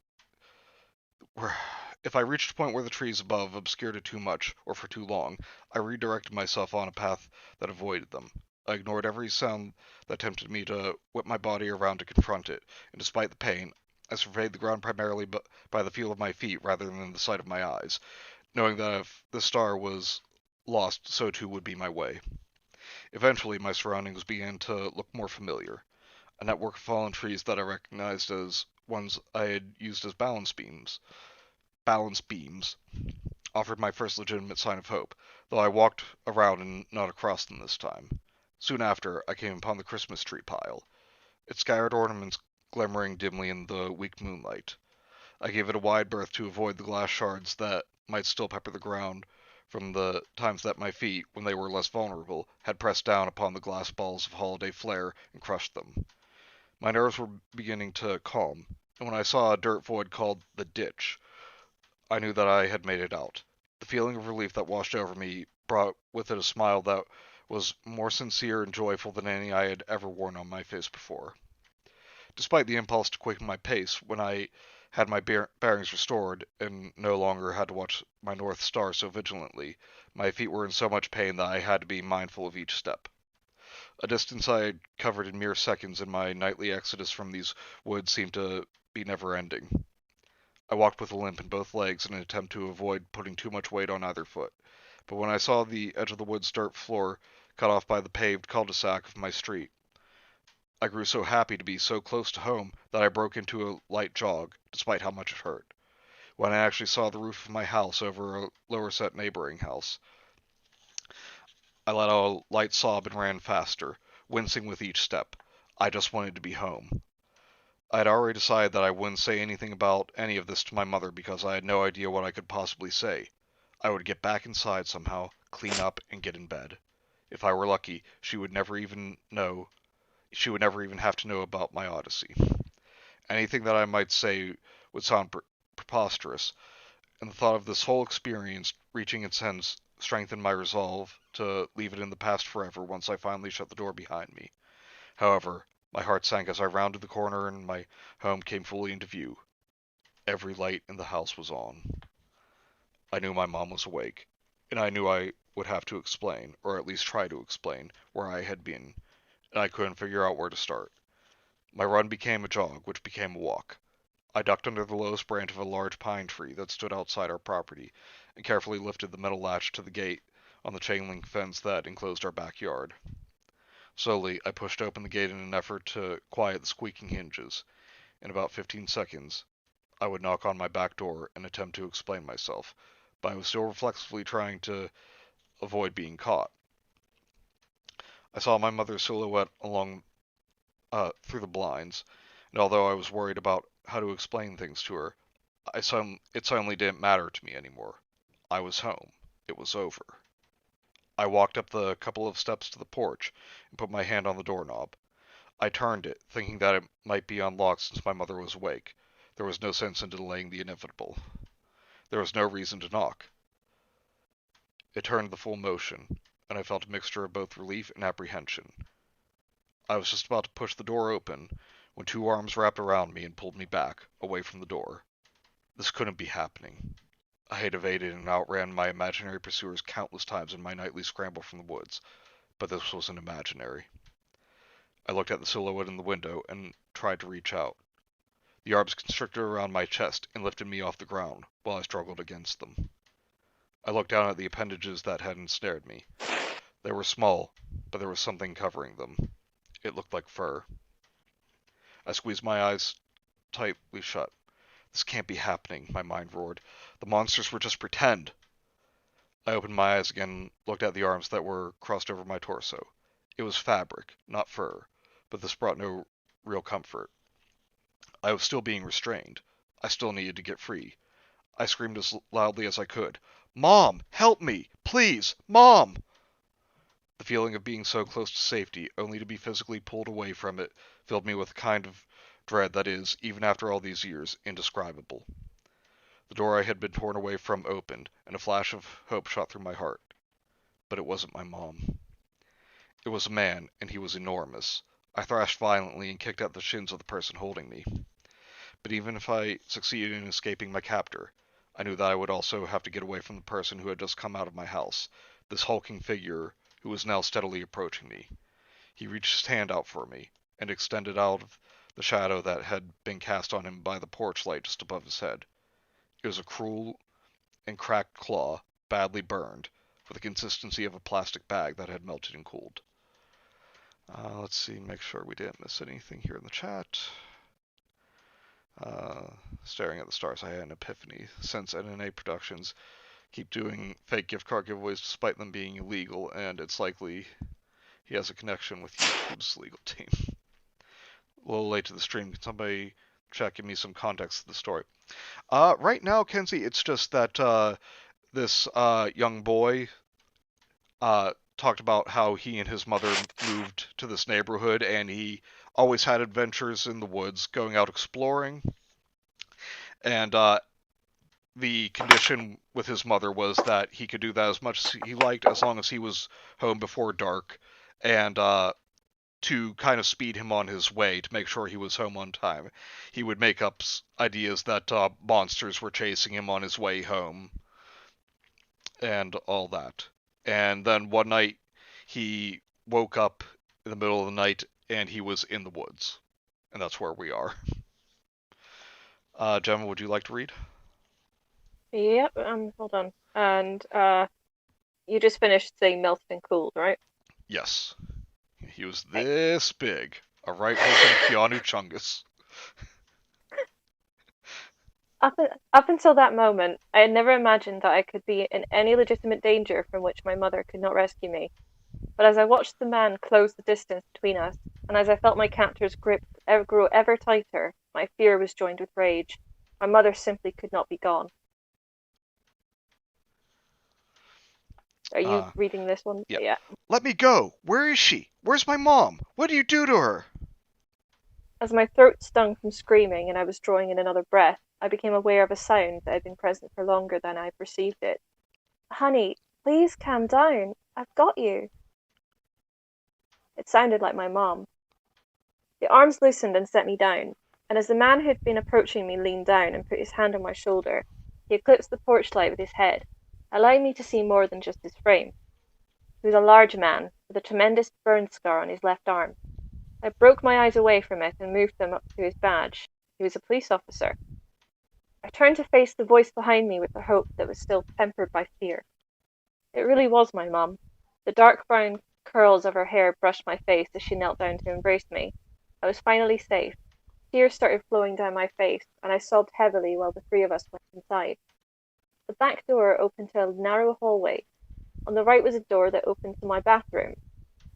if I reached a point where the trees above obscured it too much or for too long, I redirected myself on a path that avoided them. I ignored every sound that tempted me to whip my body around to confront it, and despite the pain, I surveyed the ground primarily by the feel of my feet rather than the sight of my eyes, knowing that if the star was lost, so too would be my way. Eventually, my surroundings began to look more familiar. A network of fallen trees that I recognized as ones I had used as balance beams, offered my first legitimate sign of hope, though I walked around and not across them this time. Soon after, I came upon the Christmas tree pile, its scattered ornaments glimmering dimly in the weak moonlight. I gave it a wide berth to avoid the glass shards that might still pepper the ground from the times that my feet, when they were less vulnerable, had pressed down upon the glass balls of holiday flair and crushed them. My nerves were beginning to calm, and when I saw a dirt void called the ditch, I knew that I had made it out. The feeling of relief that washed over me brought with it a smile that was more sincere and joyful than any I had ever worn on my face before. Despite the impulse to quicken my pace when I had my bearings restored and no longer had to watch my North Star so vigilantly, my feet were in so much pain that I had to be mindful of each step. A distance I had covered in mere seconds in my nightly exodus from these woods seemed to be never ending. I walked with a limp in both legs in an attempt to avoid putting too much weight on either foot, but when I saw the edge of the wood's dirt floor cut off by the paved cul-de-sac of my street, I grew so happy to be so close to home that I broke into a light jog, despite how much it hurt. When I actually saw the roof of my house over a lower set neighboring house, I let out a light sob and ran faster, wincing with each step. I just wanted to be home. I had already decided that I wouldn't say anything about any of this to my mother because I had no idea what I could possibly say. I would get back inside somehow, clean up, and get in bed. If I were lucky, she would never even have to know about my odyssey. Anything that I might say would sound preposterous, and the thought of this whole experience reaching its end strengthened my resolve to leave it in the past forever once I finally shut the door behind me. However, my heart sank as I rounded the corner and my home came fully into view. Every light in the house was on. I knew my mom was awake, and I knew I would have to explain, or at least try to explain, where I had been, and I couldn't figure out where to start. My run became a jog, which became a walk. I ducked under the lowest branch of a large pine tree that stood outside our property, and carefully lifted the metal latch to the gate on the chain link fence that enclosed our backyard. Slowly, I pushed open the gate in an effort to quiet the squeaking hinges. In about 15 seconds, I would knock on my back door and attempt to explain myself, but I was still reflexively trying to avoid being caught. I saw my mother's silhouette through the blinds, and although I was worried about how to explain things to her, it suddenly didn't matter to me anymore. I was home. It was over. I walked up the couple of steps to the porch and put my hand on the doorknob. I turned it, thinking that it might be unlocked since my mother was awake. There was no sense in delaying the inevitable. There was no reason to knock. It turned the full motion, and I felt a mixture of both relief and apprehension. I was just about to push the door open when two arms wrapped around me and pulled me back, away from the door. This couldn't be happening. I had evaded and outran my imaginary pursuers countless times in my nightly scramble from the woods, but this wasn't imaginary. I looked at the silhouette in the window and tried to reach out. The arms constricted around my chest and lifted me off the ground while I struggled against them. I looked down at the appendages that had ensnared me. They were small, but there was something covering them. It looked like fur. I squeezed my eyes tightly shut. This can't be happening, my mind roared. The monsters were just pretend. I opened my eyes again and looked at the arms that were crossed over my torso. It was fabric, not fur, but this brought no real comfort. I was still being restrained. I still needed to get free. I screamed as loudly as I could. "Mom, help me! Please, Mom!" The feeling of being so close to safety, only to be physically pulled away from it, filled me with a kind of dread that is, even after all these years, indescribable. The door I had been torn away from opened, and a flash of hope shot through my heart. But it wasn't my mom. It was a man, and he was enormous. I thrashed violently and kicked at the shins of the person holding me. But even if I succeeded in escaping my captor, I knew that I would also have to get away from the person who had just come out of my house, this hulking figure who was now steadily approaching me. He reached his hand out for me, and extended out of the shadow that had been cast on him by the porch light just above his head. It was a cruel and cracked claw, badly burned, with the consistency of a plastic bag that had melted and cooled. Let's see, make sure we didn't miss anything here in the chat. Staring at the stars, I had an epiphany. Since NNA Productions keep doing fake gift card giveaways despite them being illegal, and it's likely he has a connection with YouTube's legal team. A little late to the stream. Can somebody give me some context to the story? Right now, Kenzie, it's just that this young boy talked about how he and his mother moved to this neighborhood, and he always had adventures in the woods, going out exploring. And the condition with his mother was that he could do that as much as he liked, as long as he was home before dark, and to kind of speed him on his way, to make sure he was home on time, he would make up ideas that monsters were chasing him on his way home, and all that. And then one night, he woke up in the middle of the night, and he was in the woods. And that's where we are. Gemma, would you like to read? Yep, hold on. And you just finished saying melted and cooled, right? Yes. He was this big. A right hook Keanu Chungus. Up until that moment, I had never imagined that I could be in any legitimate danger from which my mother could not rescue me. But as I watched the man close the distance between us, and as I felt my captor's grip grow ever tighter, my fear was joined with rage. My mother simply could not be gone. Are you reading this one? Yep. Yeah. Let me go! Where is she? Where's my mom? What do you do to her? As my throat stung from screaming and I was drawing in another breath, I became aware of a sound that had been present for longer than I perceived it. Honey, please calm down. I've got you. It sounded like my mom. The arms loosened and set me down, and as the man who had been approaching me leaned down and put his hand on my shoulder, he eclipsed the porch light with his head, allowing me to see more than just his frame. He was a large man, with a tremendous burn scar on his left arm. I broke my eyes away from it and moved them up to his badge. He was a police officer. I turned to face the voice behind me with a hope that was still tempered by fear. It really was my mum. The dark brown curls of her hair brushed my face as she knelt down to embrace me. I was finally safe. Tears started flowing down my face, and I sobbed heavily while the three of us went inside. The back door opened to a narrow hallway. On the right was a door that opened to my bathroom,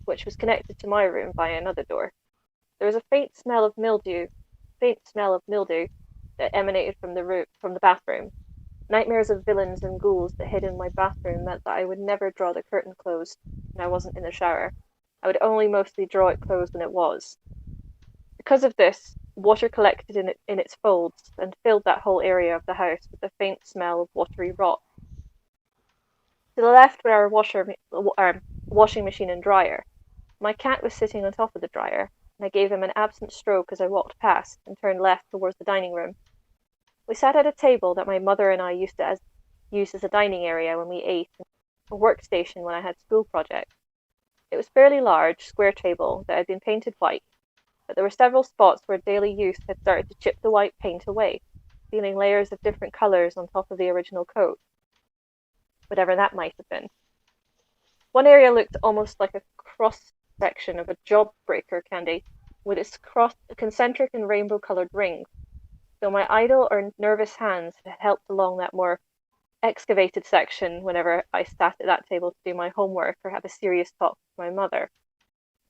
which was connected to my room by another door. There was a faint smell of mildew that emanated from the bathroom. Nightmares of villains and ghouls that hid in my bathroom meant that I would never draw the curtain closed when I wasn't in the shower. I would only mostly draw it closed when it was. Because of this, water collected in its folds and filled that whole area of the house with a faint smell of watery rot. To the left were our washing machine and dryer. My cat was sitting on top of the dryer, and I gave him an absent stroke as I walked past and turned left towards the dining room. We sat at a table that my mother and I used as a dining area when we ate, and a workstation when I had school projects. It was a fairly large, square table that had been painted white, but there were several spots where daily use had started to chip the white paint away, leaving layers of different colours on top of the original coat, whatever that might have been. One area looked almost like a cross-section of a jawbreaker candy, with its concentric and rainbow-coloured rings, though my idle or nervous hands had helped along that more excavated section whenever I sat at that table to do my homework or have a serious talk with my mother.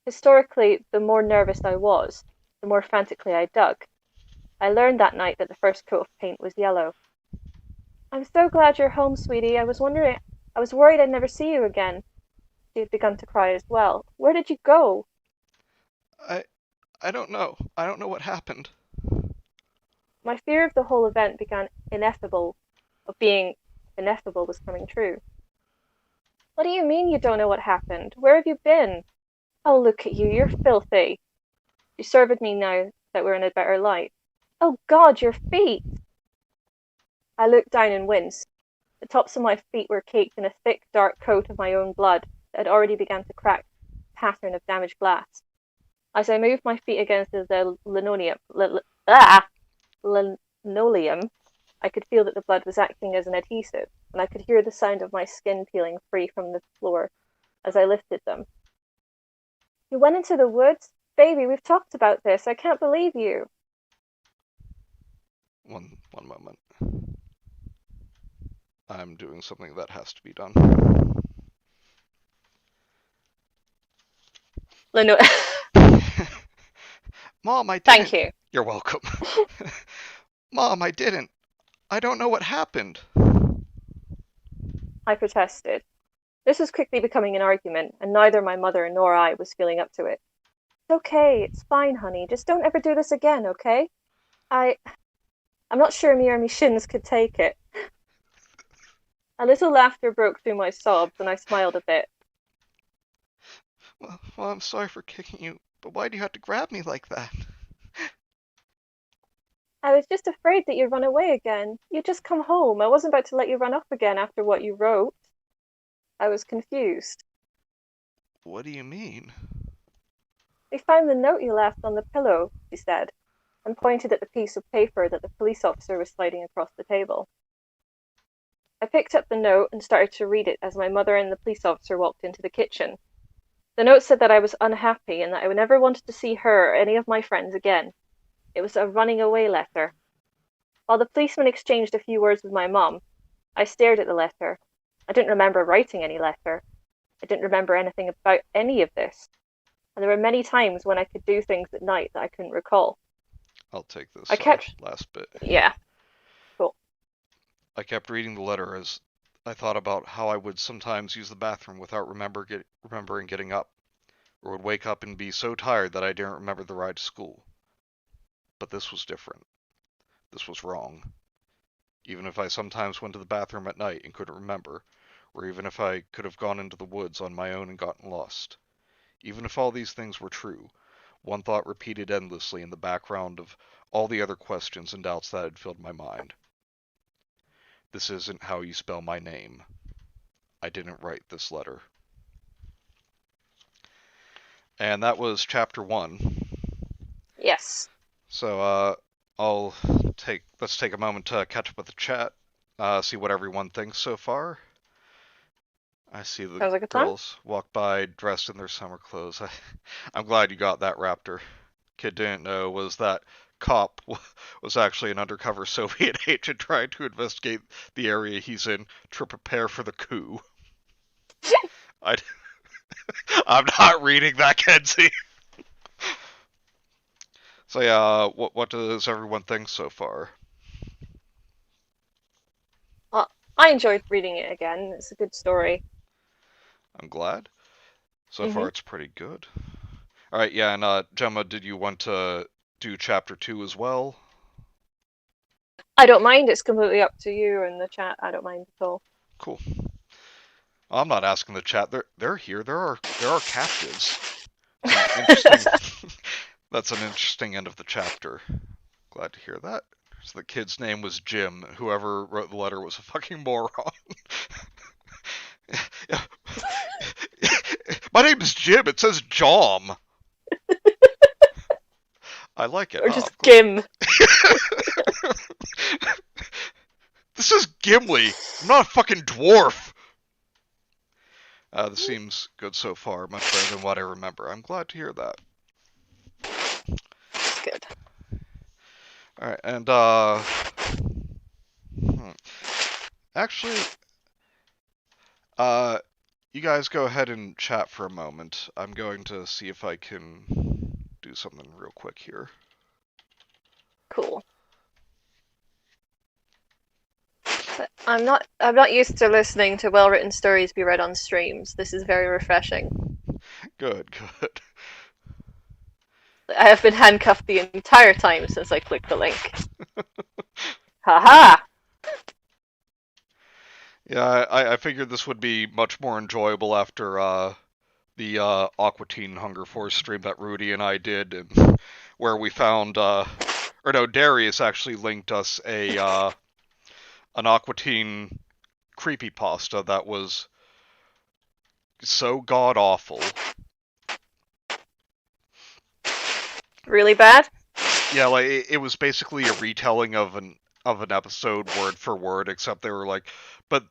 Historically, the more nervous I was, the more frantically I dug. I learned that night that the first coat of paint was yellow. I'm so glad you're home, sweetie. I was worried I'd never see you again. She had begun to cry as well. Where did you go? I don't know. I don't know what happened. My fear of the whole event being ineffable was coming true. What do you mean you don't know what happened? Where have you been? Oh, look at you, you're filthy. She surveyed me now that we're in a better light. Oh God, your feet! I looked down and winced. The tops of my feet were caked in a thick, dark coat of my own blood that had already begun to crack a pattern of damaged glass. As I moved my feet against the linoleum, I could feel that the blood was acting as an adhesive, and I could hear the sound of my skin peeling free from the floor as I lifted them. You went into the woods? Baby, we've talked about this. I can't believe you. One moment. I'm doing something that has to be done. Mom, I didn't. Thank you. You're welcome. Mom, I didn't. I don't know what happened. I protested. This was quickly becoming an argument, and neither my mother nor I was feeling up to it. It's okay, it's fine, honey. Just don't ever do this again, okay? I'm not sure me or me shins could take it. A little laughter broke through my sobs, and I smiled a bit. Well, I'm sorry for kicking you, but why do you have to grab me like that? I was just afraid that you'd run away again. You'd just come home. I wasn't about to let you run off again after what you wrote. I was confused. What do you mean? We found the note you left on the pillow, she said, and pointed at the piece of paper that the police officer was sliding across the table. I picked up the note and started to read it as my mother and the police officer walked into the kitchen. The note said that I was unhappy and that I would never wanted to see her or any of my friends again. It was a running away letter. While the policeman exchanged a few words with my mum, I stared at the letter. I didn't remember writing any letter. I didn't remember anything about any of this. And there were many times when I could do things at night that I couldn't recall. I'll take this last bit. Yeah. Cool. I kept reading the letter as I thought about how I would sometimes use the bathroom without remembering getting up, or would wake up and be so tired that I didn't remember the ride to school. But this was different. This was wrong. Even if I sometimes went to the bathroom at night and couldn't remember, or even if I could have gone into the woods on my own and gotten lost. Even if all these things were true, one thought repeated endlessly in the background of all the other questions and doubts that had filled my mind. This isn't how you spell my name. I didn't write this letter. And that was chapter 1. Yes. So, let's take a moment to catch up with the chat, see what everyone thinks so far. I see the girls walk by dressed in their summer clothes. I'm glad you got that, Raptor. Kid didn't know was that cop was actually an undercover Soviet agent trying to investigate the area he's in to prepare for the coup. I'm not reading that, Kenzie. So yeah, what does everyone think so far? I enjoyed reading it again. It's a good story. I'm glad. So far it's pretty good. Alright, yeah, and Gemma, did you want to do chapter 2 as well? I don't mind. It's completely up to you and the chat. I don't mind at all. Cool. I'm not asking the chat. They're here. There are captives. That's an interesting end of the chapter. Glad to hear that. So the kid's name was Jim. Whoever wrote the letter was a fucking moron. My name is Jim. It says Jom. I like it. Or just Gim. This is Gimli. I'm not a fucking dwarf. This seems good so far. Much better than what I remember. I'm glad to hear that. That's good. Alright, and actually, you guys go ahead and chat for a moment. I'm going to see if I can do something real quick here. Cool. I'm not used to listening to well-written stories be read on streams. This is very refreshing. Good, good. I have been handcuffed the entire time since I clicked the link. Haha! Yeah, I figured this would be much more enjoyable after the Aqua Teen Hunger Force stream that Rudy and I did, and where we found, or no, Darius actually linked us an Aqua Teen creepypasta that was so god awful. Really bad? Yeah, like it was basically a retelling of an episode word for word, except they were like, but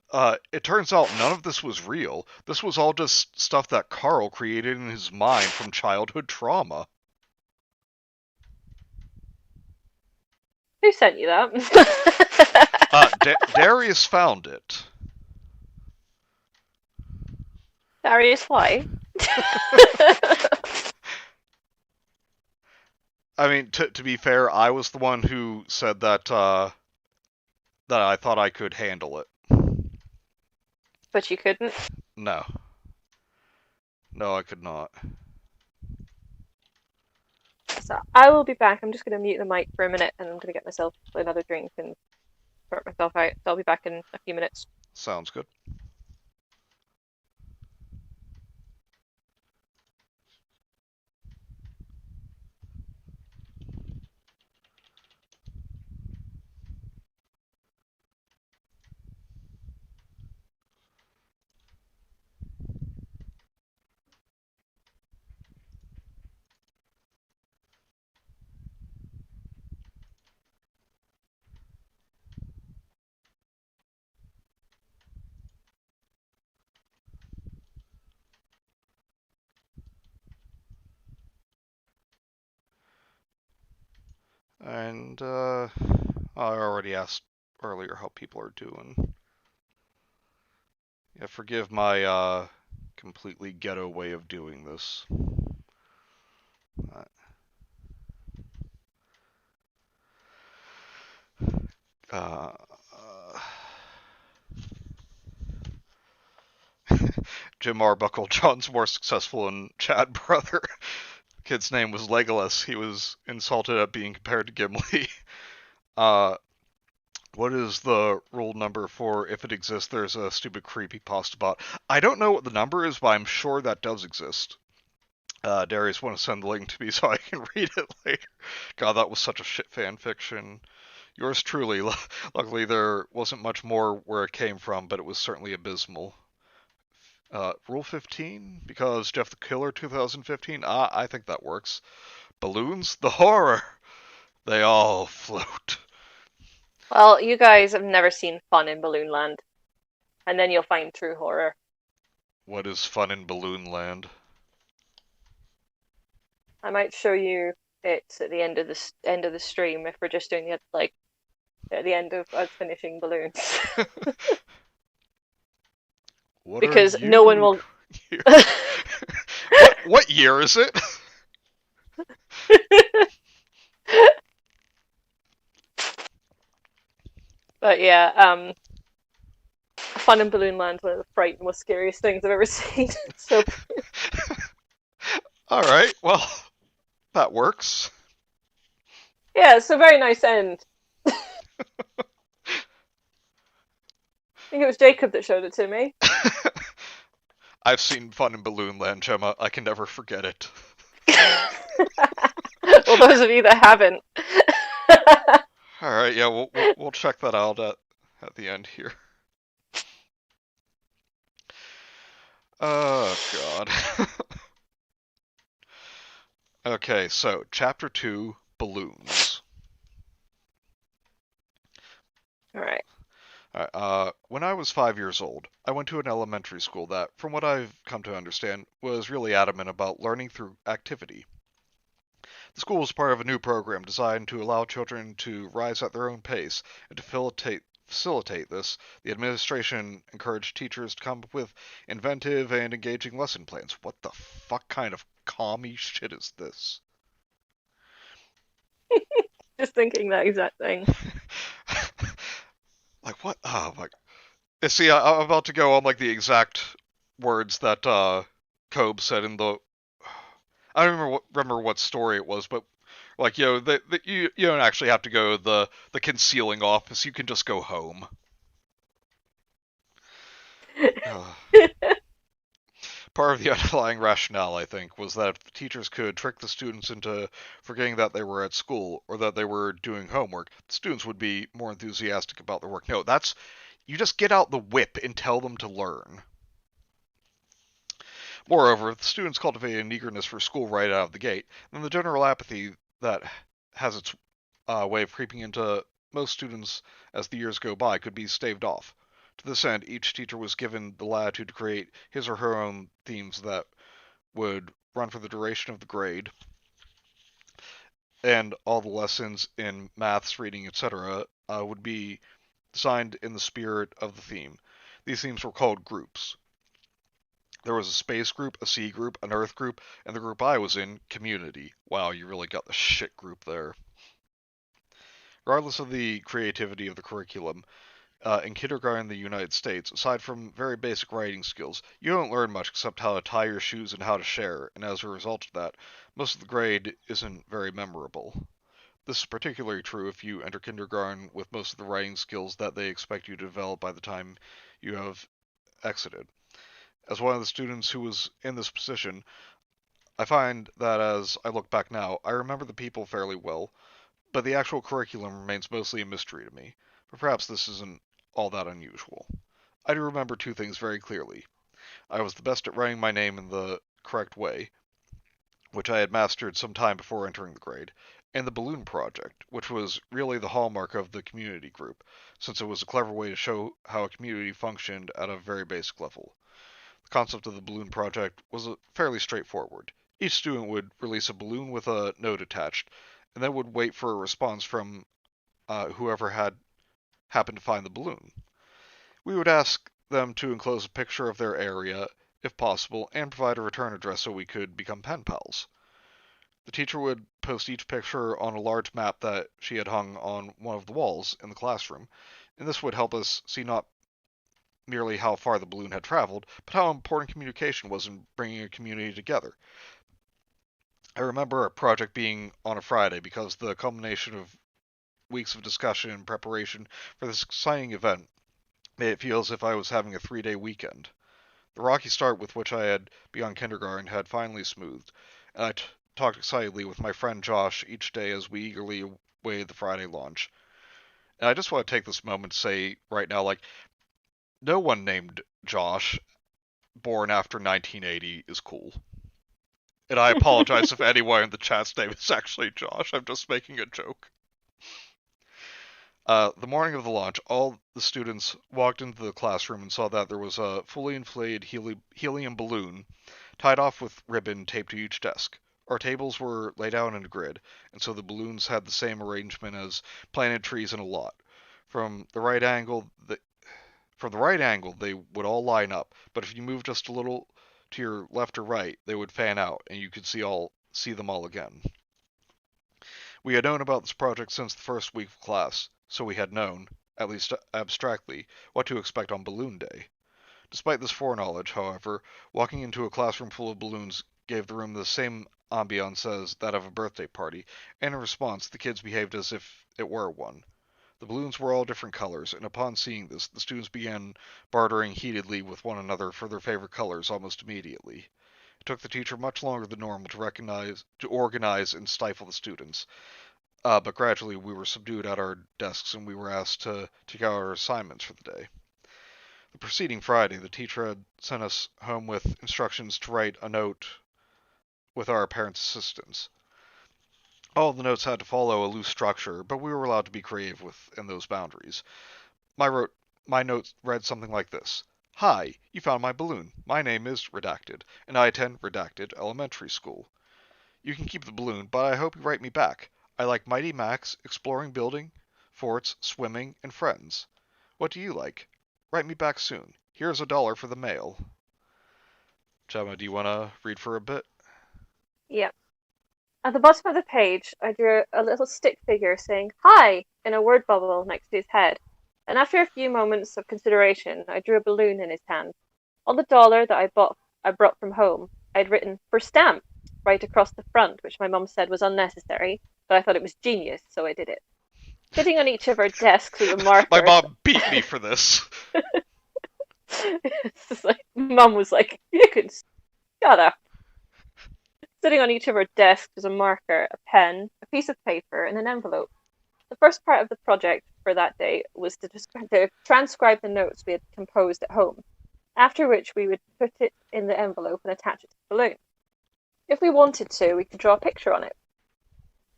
it turns out none of this was real. This was all just stuff that Carl created in his mind from childhood trauma. Who sent you that? Darius found it. Darius, why? I mean, to be fair, I was the one who said that that I thought I could handle it. But you couldn't? No. No, I could not. So I will be back. I'm just going to mute the mic for a minute and I'm going to get myself another drink and sort myself out. So I'll be back in a few minutes. Sounds good. And I already asked earlier how people are doing. Yeah, forgive my completely ghetto way of doing this. Uh, Jim Arbuckle, John's more successful in Chad Brother. Kid's name was Legolas. He was insulted at being compared to Gimli. What is the rule number for if it exists, there's a stupid creepypasta bot? I don't know what the number is, but I'm sure that does exist. Darius, want to send the link to me so I can read it later. God, that was such a shit fan fiction. Yours truly. Luckily, there wasn't much more where it came from, but it was certainly abysmal. Rule 15? Because Jeff the Killer 2015? I think that works. Balloons? The horror! They all float. Well, you guys have never seen fun in Balloon Land. And then you'll find true horror. What is fun in Balloon Land? I might show you it at the end of the stream if we're just doing it like at the end of us finishing balloons. Because no one will. What year is it? But yeah, fun in Balloon Land, one of the frightened, most scariest things I've ever seen. So. All right, well, that works. Yeah, it's a very nice end. I think it was Jacob that showed it to me. I've seen Fun in Balloon Land, Gemma. I can never forget it. Well, those of you that haven't. All right, yeah, we'll check that out at the end here. Oh God. Okay, so Chapter 2, Balloons. All right. When I was 5 years old, I went to an elementary school that, from what I've come to understand, was really adamant about learning through activity. The school was part of a new program designed to allow children to rise at their own pace, and to facilitate this, the administration encouraged teachers to come up with inventive and engaging lesson plans. What the fuck kind of commie shit is this? Just thinking that exact thing. Like, what? Oh, my... See, I'm about to go on, like, the exact words that, Cobe said in the... I don't remember what story it was, but, like, you don't actually have to go to the concealing office, you can just go home. Part of the underlying rationale, I think, was that if the teachers could trick the students into forgetting that they were at school or that they were doing homework, the students would be more enthusiastic about their work. No, you just get out the whip and tell them to learn. Moreover, if the students cultivate an eagerness for school right out of the gate, then the general apathy that has its way of creeping into most students as the years go by could be staved off. To this end, each teacher was given the latitude to create his or her own themes that would run for the duration of the grade, and all the lessons in maths, reading, etc. Would be designed in the spirit of the theme. These themes were called groups. There was a space group, a sea group, an earth group, and the group I was in, community. Wow, you really got the shit group there. Regardless of the creativity of the curriculum, in kindergarten in the United States, aside from very basic writing skills, you don't learn much except how to tie your shoes and how to share, and as a result of that, most of the grade isn't very memorable. This is particularly true if you enter kindergarten with most of the writing skills that they expect you to develop by the time you have exited. As one of the students who was in this position, I find that as I look back now, I remember the people fairly well, but the actual curriculum remains mostly a mystery to me. But perhaps this isn't all that unusual. I do remember two things very clearly. I was the best at writing my name in the correct way, which I had mastered some time before entering the grade, and the balloon project, which was really the hallmark of the community group, since it was a clever way to show how a community functioned at a very basic level. The concept of the balloon project was fairly straightforward. Each student would release a balloon with a note attached, and then would wait for a response from whoever had happened to find the balloon. We would ask them to enclose a picture of their area, if possible, and provide a return address so we could become pen pals. The teacher would post each picture on a large map that she had hung on one of the walls in the classroom, and this would help us see not merely how far the balloon had traveled, but how important communication was in bringing a community together. I remember a project being on a Friday because the culmination of weeks of discussion and preparation for this exciting event made it feel as if I was having a 3-day weekend. The rocky start with which I had begun kindergarten had finally smoothed, and I talked excitedly with my friend Josh each day as we eagerly awaited the Friday launch. And I just want to take this moment to say right now, like, no one named Josh, born after 1980, is cool. And I apologize if anyone in the chat's name is actually Josh. I'm just making a joke. The morning of the launch, all the students walked into the classroom and saw that there was a fully inflated helium balloon tied off with ribbon taped to each desk. Our tables were laid out in a grid, and so the balloons had the same arrangement as planted trees in a lot. From the right angle, they would all line up, but if you moved just a little to your left or right, they would fan out, and you could see them all again. We had known about this project since the first week of class, so we had known, at least abstractly, what to expect on Balloon Day. Despite this foreknowledge, however, walking into a classroom full of balloons gave the room the same ambiance as that of a birthday party, and in response, the kids behaved as if it were one. The balloons were all different colors, and upon seeing this, the students began bartering heatedly with one another for their favorite colors almost immediately. It took the teacher much longer than normal to organize and stifle the students, but gradually we were subdued at our desks and we were asked to take out our assignments for the day. The preceding Friday, the teacher had sent us home with instructions to write a note with our parents' assistance. All of the notes had to follow a loose structure, but we were allowed to be creative within those boundaries. My note read something like this. Hi, you found my balloon. My name is Redacted, and I attend Redacted Elementary School. You can keep the balloon, but I hope you write me back. I like Mighty Max, exploring building, forts, swimming, and friends. What do you like? Write me back soon. Here's $1 for the mail. Gemma, do you want to read for a bit? Yep. At the bottom of the page, I drew a little stick figure saying "Hi" in a word bubble next to his head, and after a few moments of consideration, I drew a balloon in his hand. On the dollar that I brought from home, I'd written "for stamp" right across the front, which my mum said was unnecessary, but I thought it was genius, so I did it. Sitting on each of our desks was a marker. My mom beat me for this. It's just like, Mum was like, "You can shut up." Sitting on each of our desks was a marker, a pen, a piece of paper, and an envelope. The first part of the project for that day was to transcribe the notes we had composed at home, after which we would put it in the envelope and attach it to the balloon. If we wanted to, we could draw a picture on it.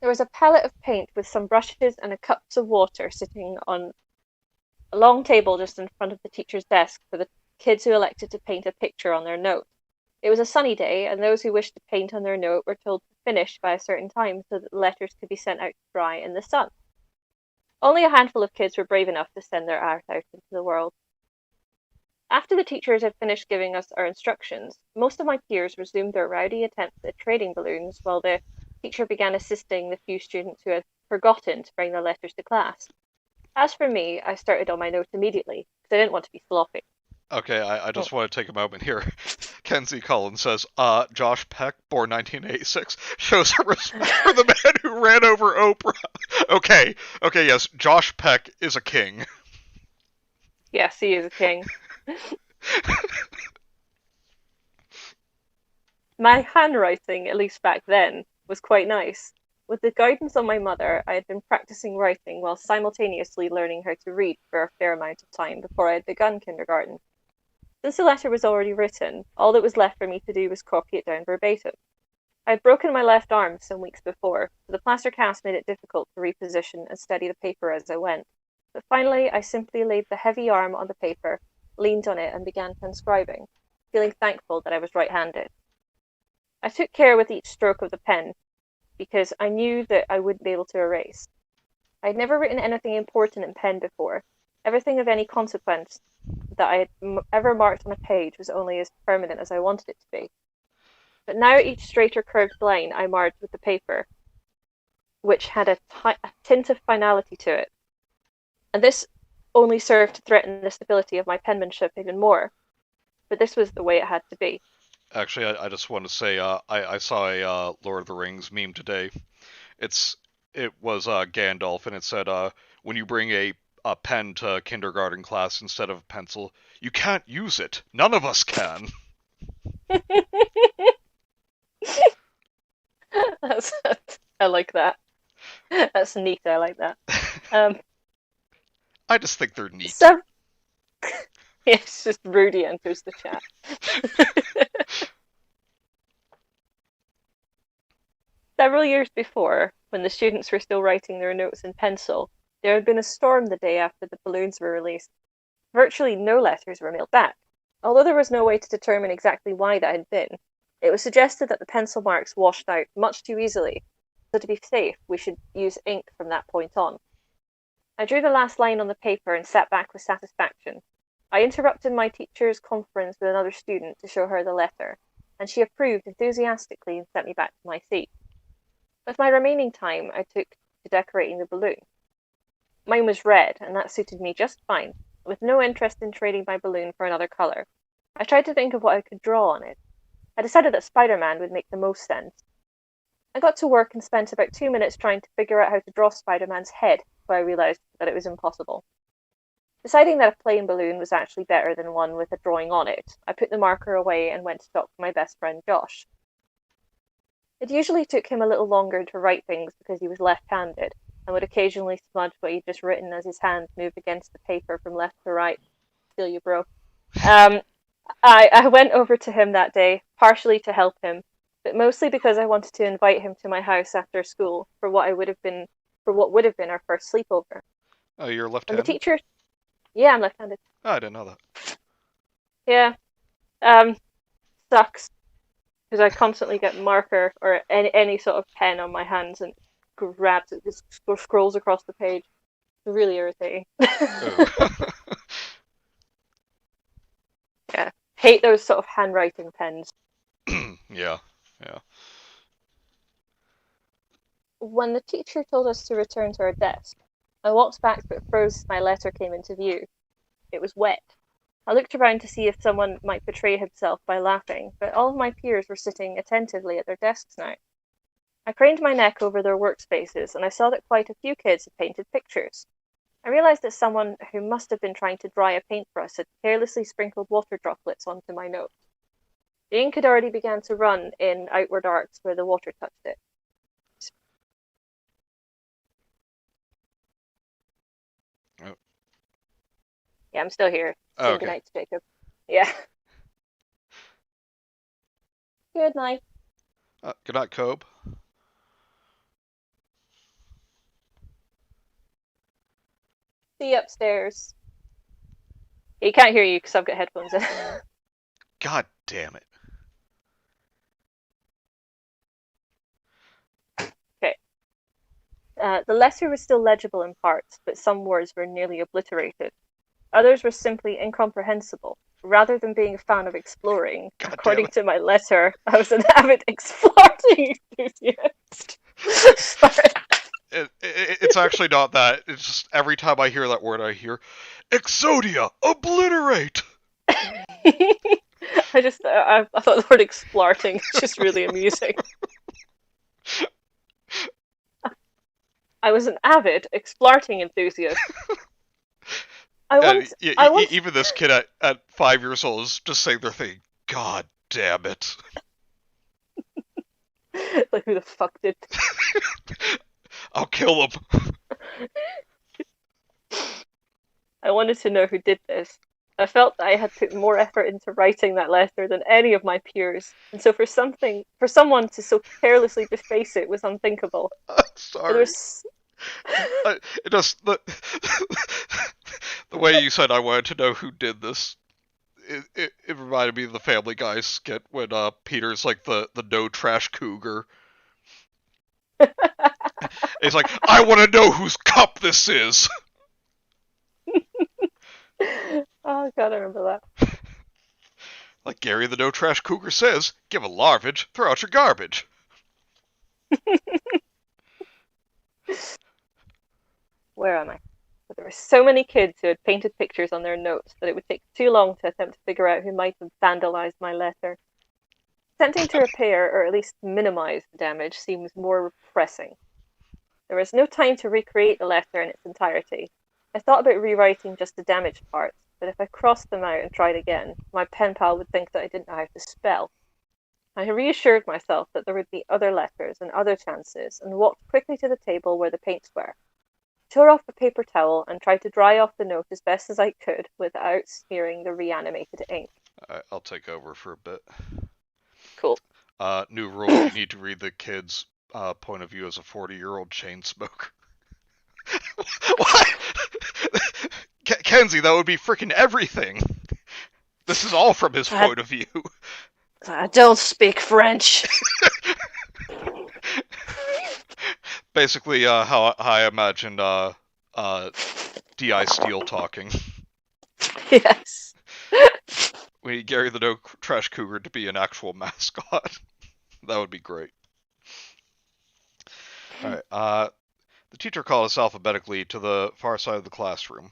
There was a palette of paint with some brushes and a cups of water sitting on a long table just in front of the teacher's desk for the kids who elected to paint a picture on their note. It was a sunny day, and those who wished to paint on their note were told to finish by a certain time so that the letters could be sent out to dry in the sun. Only a handful of kids were brave enough to send their art out into the world. After the teachers had finished giving us our instructions, most of my peers resumed their rowdy attempts at trading balloons while the teacher began assisting the few students who had forgotten to bring their letters to class. As for me, I started on my note immediately, because I didn't want to be sloppy. Okay, I just want to take a moment here. Kenzie Collins says, Josh Peck, born 1986, shows her respect for the man who ran over Oprah. Okay, yes, Josh Peck is a king. Yes, he is a king. My handwriting, at least back then, was quite nice. With the guidance of my mother, I had been practicing writing while simultaneously learning how to read for a fair amount of time before I had begun kindergarten. Since the letter was already written, all that was left for me to do was copy it down verbatim. I had broken my left arm some weeks before, so the plaster cast made it difficult to reposition and steady the paper as I went. But finally, I simply laid the heavy arm on the paper, leaned on it, and began transcribing, feeling thankful that I was right-handed. I took care with each stroke of the pen, because I knew that I wouldn't be able to erase. I had never written anything important in pen before. Everything of any consequence that I had ever marked on a page was only as permanent as I wanted it to be. But now each straight or curved line I marked with the paper, which had a tint of finality to it. And this only served to threaten the stability of my penmanship even more. But this was the way it had to be. Actually, I just want to say, I saw a Lord of the Rings meme today. It was Gandalf, and it said, when you bring a pen to kindergarten class instead of a pencil, you can't use it. None of us can. I like that. That's neat. I like that. I just think they're neat. Yes, just Rudy enters the chat. Several years before, when the students were still writing their notes in pencil, there had been a storm the day after the balloons were released. Virtually no letters were mailed back. Although there was no way to determine exactly why that had been, it was suggested that the pencil marks washed out much too easily, so to be safe, we should use ink from that point on. I drew the last line on the paper and sat back with satisfaction. I interrupted my teacher's conference with another student to show her the letter, and she approved enthusiastically and sent me back to my seat. With my remaining time, I took to decorating the balloon. Mine was red, and that suited me just fine, with no interest in trading my balloon for another colour. I tried to think of what I could draw on it. I decided that Spider-Man would make the most sense. I got to work and spent about 2 minutes trying to figure out how to draw Spider-Man's head before I realised that it was impossible. Deciding that a plain balloon was actually better than one with a drawing on it, I put the marker away and went to talk to my best friend Josh. It usually took him a little longer to write things because he was left-handed, and would occasionally smudge what he'd just written as his hand moved against the paper from left to right. Feel you, bro. I went over to him that day, partially to help him, but mostly because I wanted to invite him to my house after school for what would have been our first sleepover. Oh, you're left-handed? And the teacher... Yeah, I'm left-handed. Oh, I didn't know that. Yeah. Sucks. Because I constantly get marker or any sort of pen on my hands and grabs it, just scrolls across the page. It's really irritating. Oh. Yeah. Hate those sort of handwriting pens. Yeah. When the teacher told us to return to our desk, I walked back but froze as my letter came into view. It was wet. I looked around to see if someone might betray himself by laughing, but all of my peers were sitting attentively at their desks now. I craned my neck over their workspaces, and I saw that quite a few kids had painted pictures. I realized that someone who must have been trying to dry a paintbrush had carelessly sprinkled water droplets onto my note. The ink had already begun to run in outward arcs where the water touched it. Oh. Yeah, I'm still here. Oh, Saying okay. goodnight to Jacob. Yeah. Good night. Good night, Cobe. See you upstairs. He can't hear you because I've got headphones in. God damn it. The letter was still legible in parts, but some words were nearly obliterated. Others were simply incomprehensible. Rather than being a fan of exploring, God according damn it. to my letter, I was an avid exploring enthusiast. Sorry. It's actually not that. It's just every time I hear that word, I hear Exodia, obliterate. I thought the word exploiting is just really amusing. I was an avid exploiting enthusiast. Even this kid at 5 years old is just saying their thing. God damn it. Like, who the fuck did? I'll kill him. I wanted to know who did this. I felt that I had put more effort into writing that letter than any of my peers, and so for someone to so carelessly deface it was unthinkable. I'm sorry. It just the way you said I wanted to know who did this. It reminded me of the Family Guy skit when Peter's like the no trash cougar. He's like, I want to know whose cup this is. Oh god, I remember that. Like Gary the no trash cougar says, give a larvage, throw out your garbage. Where am I? But there were so many kids who had painted pictures on their notes that it would take too long to attempt to figure out who might have vandalized my letter. Attempting to repair or at least minimize the damage seems more pressing. There was no time to recreate the letter in its entirety. I thought about rewriting just the damaged parts, but if I crossed them out and tried again, my pen pal would think that I didn't know how to spell. I reassured myself that there would be other letters and other chances, and walked quickly to the table where the paints were. I tore off a paper towel and tried to dry off the note as best as I could without smearing the reanimated ink. I'll take over for a bit. Cool. New rule, you need to read the kid's point of view as a 40-year-old chain smoker. What? Kenzie, that would be freaking everything. This is all from his point of view. I don't speak French. Basically, how I imagined D.I. Steele talking. Yes. We need Gary the No Trash Cougar to be an actual mascot. That would be great. Alright, the teacher called us alphabetically to the far side of the classroom.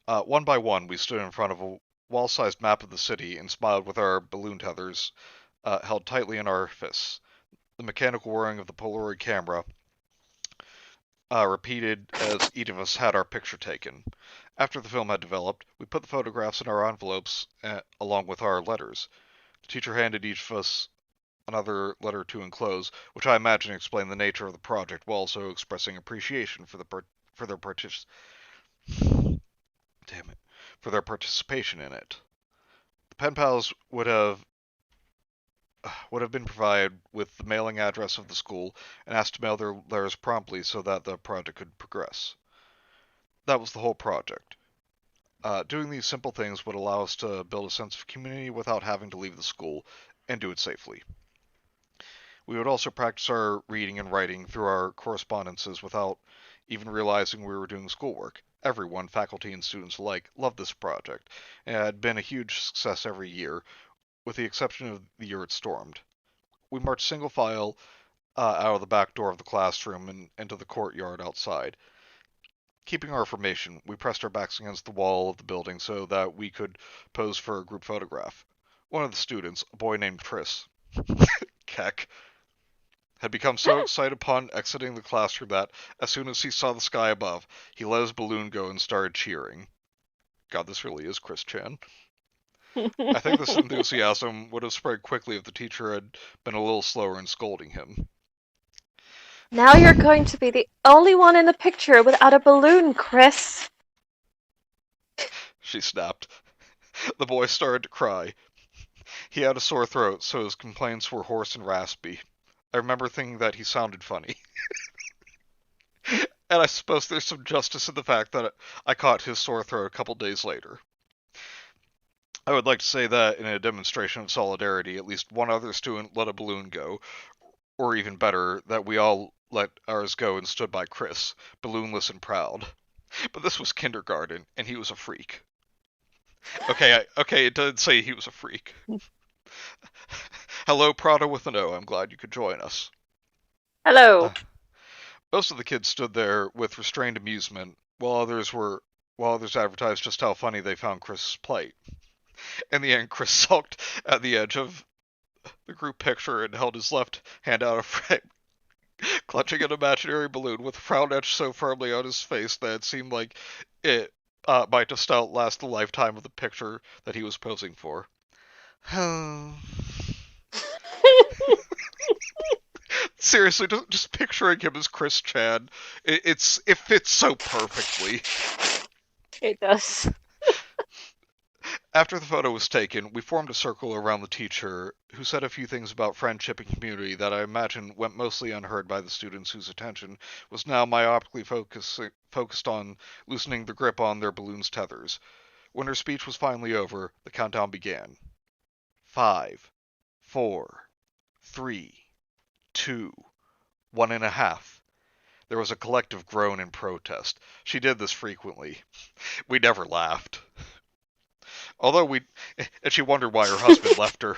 One by one, we stood in front of a wall-sized map of the city and smiled with our balloon tethers held tightly in our fists. The mechanical whirring of the Polaroid camera repeated as each of us had our picture taken. After the film had developed, we put the photographs in our envelopes along with our letters. The teacher handed each of us another letter to enclose, which I imagine explained the nature of the project while also expressing appreciation for their participation in it. The pen pals would have been provided with the mailing address of the school and asked to mail their letters promptly so that the project could progress. That was the whole project. Doing these simple things would allow us to build a sense of community without having to leave the school, and do it safely. We would also practice our reading and writing through our correspondences without even realizing we were doing schoolwork. Everyone, faculty and students alike, loved this project, and it had been a huge success every year, with the exception of the year it stormed. We marched single file out of the back door of the classroom and into the courtyard outside. Keeping our formation, we pressed our backs against the wall of the building so that we could pose for a group photograph. One of the students, a boy named Chris, Keck, had become so excited upon exiting the classroom that, as soon as he saw the sky above, he let his balloon go and started cheering. God, this really is Chris Chan. I think this enthusiasm would have spread quickly if the teacher had been a little slower in scolding him. Now you're going to be the only one in the picture without a balloon, Chris. She snapped. The boy started to cry. He had a sore throat, so his complaints were hoarse and raspy. I remember thinking that he sounded funny. And I suppose there's some justice in the fact that I caught his sore throat a couple days later. I would like to say that in a demonstration of solidarity, at least one other student let a balloon go, or even better, that we all let ours go and stood by Chris, balloonless and proud. But this was kindergarten, and he was a freak. Okay, it did say he was a freak. Hello, Prada with an O. I'm glad you could join us. Hello. Most of the kids stood there with restrained amusement, while others advertised just how funny they found Chris's plight. In the end, Chris sulked at the edge of the group picture and held his left hand out of frame, clutching an imaginary balloon with a frown etched so firmly on his face that it seemed like it might just outlast the lifetime of the picture that he was posing for. Seriously, just picturing him as Chris Chan, it fits so perfectly. It does. After the photo was taken, we formed a circle around the teacher, who said a few things about friendship and community that I imagine went mostly unheard by the students whose attention was now myopically focused on loosening the grip on their balloon's tethers. When her speech was finally over, the countdown began. 5, 4, 3, 2, 1.5. There was a collective groan in protest. She did this frequently. We never laughed. And she wondered why her husband left her.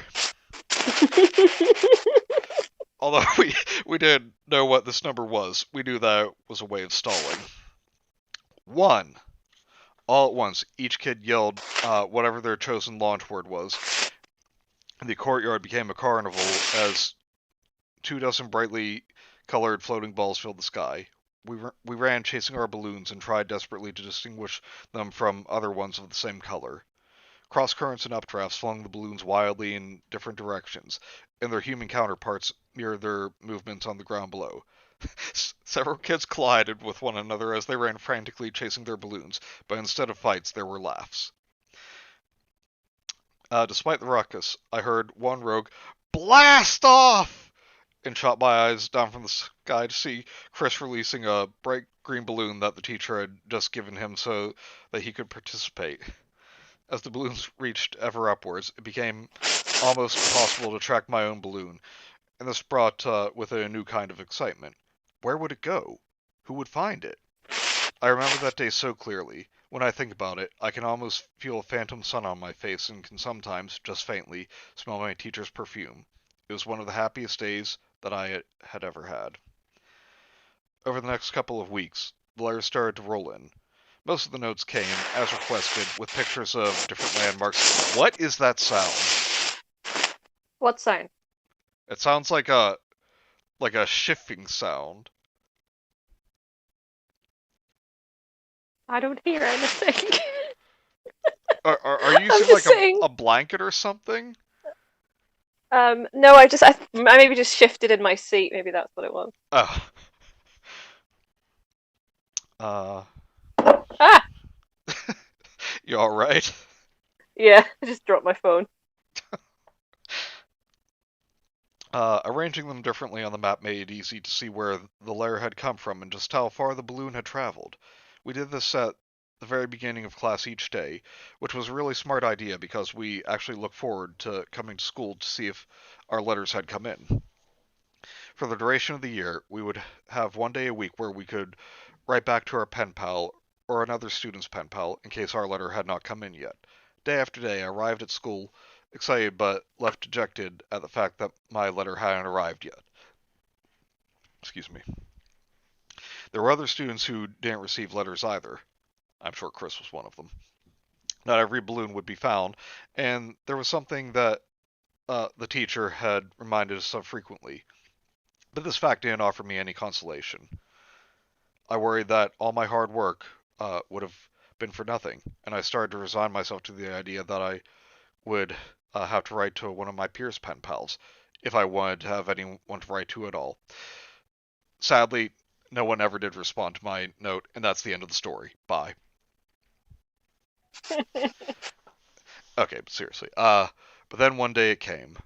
Although we didn't know what this number was, we knew that it was a way of stalling. 1. All at once, each kid yelled whatever their chosen launch word was, and the courtyard became a carnival as 24 brightly colored floating balls filled the sky. We ran chasing our balloons and tried desperately to distinguish them from other ones of the same color. Cross currents and updrafts flung the balloons wildly in different directions, and their human counterparts mirrored their movements on the ground below. Several kids collided with one another as they ran frantically chasing their balloons, but instead of fights, there were laughs. Despite the ruckus, I heard one rogue blast off and shot my eyes down from the sky to see Chris releasing a bright green balloon that the teacher had just given him so that he could participate. As the balloons reached ever upwards, it became almost impossible to track my own balloon, and this brought with it a new kind of excitement. Where would it go? Who would find it? I remember that day so clearly. When I think about it, I can almost feel a phantom sun on my face and can sometimes, just faintly, smell my teacher's perfume. It was one of the happiest days that I had ever had. Over the next couple of weeks, the letters started to roll in. Most of the notes came, as requested, with pictures of different landmarks. What is that sound? What sound? It sounds like a shifting sound. I don't hear anything. Are you using like a blanket or something? No, I maybe just shifted in my seat. Maybe that's what it was. Oh. Ah! You alright? Yeah, I just dropped my phone. Arranging them differently on the map made it easy to see where the layer had come from and just how far the balloon had traveled. We did this at the very beginning of class each day, which was a really smart idea because we actually looked forward to coming to school to see if our letters had come in. For the duration of the year, we would have one day a week where we could write back to our pen pal or another student's pen pal in case our letter had not come in yet. Day after day, I arrived at school excited but left dejected at the fact that my letter hadn't arrived yet. Excuse me. There were other students who didn't receive letters either. I'm sure Chris was one of them. Not every balloon would be found, and there was something that the teacher had reminded us of frequently. But this fact didn't offer me any consolation. I worried that all my hard work would have been for nothing, and I started to resign myself to the idea that I would have to write to one of my peers' pen pals, if I wanted to have anyone to write to at all. Sadly, no one ever did respond to my note, and that's the end of the story. Bye. Okay, but seriously. But then one day it came.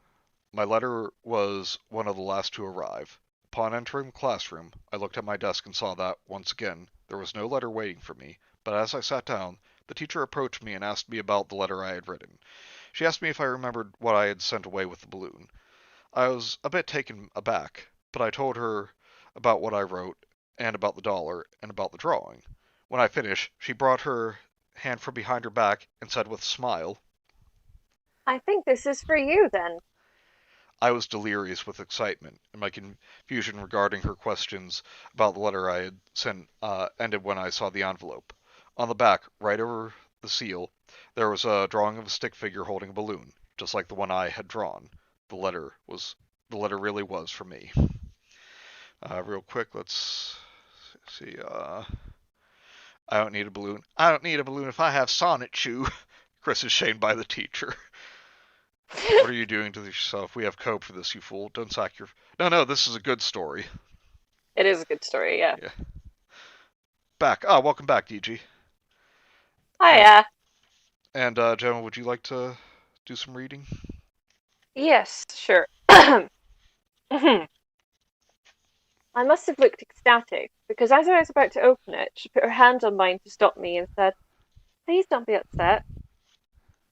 My letter was one of the last to arrive. Upon entering the classroom, I looked at my desk and saw that, once again, there was no letter waiting for me, but as I sat down, the teacher approached me and asked me about the letter I had written. She asked me if I remembered what I had sent away with the balloon. I was a bit taken aback, but I told her about what I wrote, and about the dollar, and about the drawing. When I finished, she brought her hand from behind her back and said with a smile, I think this is for you, then. I was delirious with excitement, and my confusion regarding her questions about the letter I had sent ended when I saw the envelope. On the back, right over the seal, there was a drawing of a stick figure holding a balloon, just like the one I had drawn. The letter really was for me. Real quick, let's see. I don't need a balloon. I don't need a balloon if I have Sonnet Chew. Chris is shamed by the teacher. What are you doing to yourself? We have code for this, you fool. Don't sack your... No, this is a good story. It is a good story, yeah. Back. Welcome back, DG. Hiya. And, Gemma, would you like to do some reading? Yes, sure. I must have looked ecstatic, because as I was about to open it, she put her hand on mine to stop me and said, "Please don't be upset."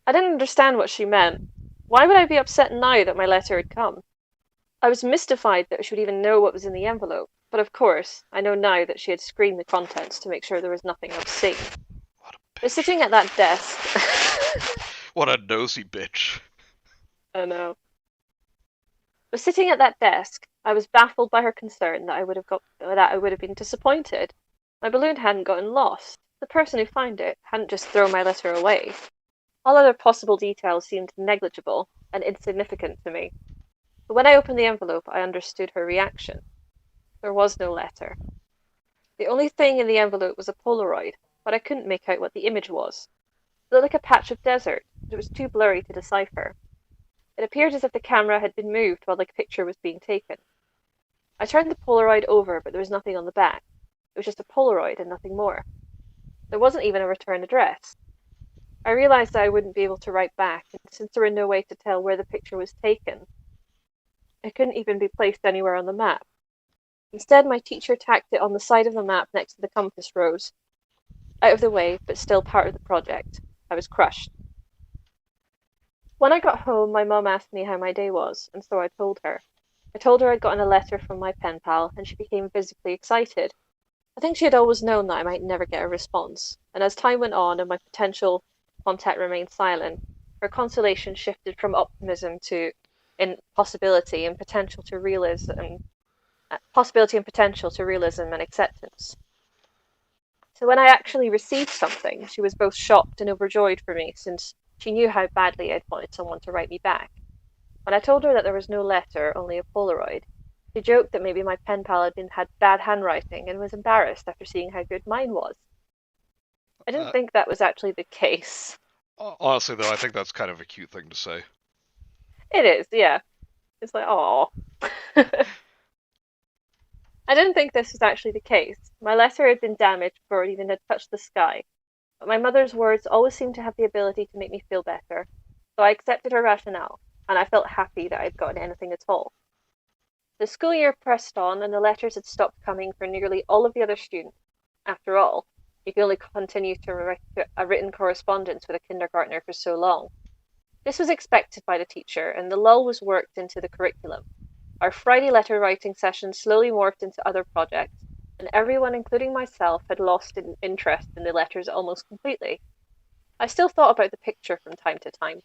I didn't understand what she meant. Why would I be upset now that my letter had come? I was mystified that she would even know what was in the envelope, but of course, I know now that she had screened the contents to make sure there was nothing obscene. What a bitch. But sitting at that desk... What a nosy bitch. I know. But sitting at that desk, I was baffled by her concern that I would have been disappointed. My balloon hadn't gotten lost. The person who found it hadn't just thrown my letter away. All other possible details seemed negligible and insignificant to me. But when I opened the envelope, I understood her reaction. There was no letter. The only thing in the envelope was a Polaroid, but I couldn't make out what the image was. It looked like a patch of desert, but it was too blurry to decipher. It appeared as if the camera had been moved while the picture was being taken. I turned the Polaroid over, but there was nothing on the back. It was just a Polaroid and nothing more. There wasn't even a return address. I realized that I wouldn't be able to write back, and since there was no way to tell where the picture was taken, it couldn't even be placed anywhere on the map. Instead, my teacher tacked it on the side of the map next to the compass rose. Out of the way, but still part of the project. I was crushed. When I got home, my mum asked me how my day was, and so I told her. I told her I'd gotten a letter from my pen pal, and she became visibly excited. I think she had always known that I might never get a response, and as time went on and my potential contact remained silent, her consolation shifted from optimism to possibility and potential to realism and acceptance. So when I actually received something, she was both shocked and overjoyed for me, since she knew how badly I'd wanted someone to write me back. When I told her that there was no letter, only a Polaroid, she joked that maybe my pen pal had bad handwriting and was embarrassed after seeing how good mine was. I didn't think that was actually the case. Honestly, though, I think that's kind of a cute thing to say. It is, yeah. It's like, aw. I didn't think this was actually the case. My letter had been damaged before it even had touched the sky. But my mother's words always seemed to have the ability to make me feel better, so I accepted her rationale, and I felt happy that I'd gotten anything at all. The school year pressed on, and the letters had stopped coming for nearly all of the other students. After all, you can only continue to write a written correspondence with a kindergartner for so long. This was expected by the teacher, and the lull was worked into the curriculum. Our Friday letter writing session slowly morphed into other projects, and everyone, including myself, had lost interest in the letters almost completely. I still thought about the picture from time to time.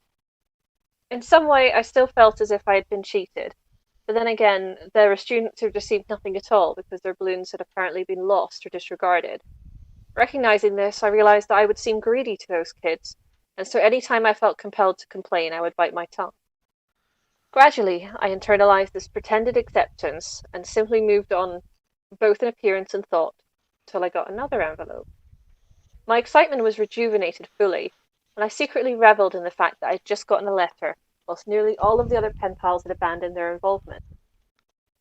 In some way, I still felt as if I had been cheated. But then again, there were students who received nothing at all because their balloons had apparently been lost or disregarded. Recognizing this, I realized that I would seem greedy to those kids, and so any time I felt compelled to complain, I would bite my tongue. Gradually, I internalized this pretended acceptance and simply moved on, both in appearance and thought, till I got another envelope. My excitement was rejuvenated fully, and I secretly revelled in the fact that I'd just gotten a letter, whilst nearly all of the other pen pals had abandoned their involvement.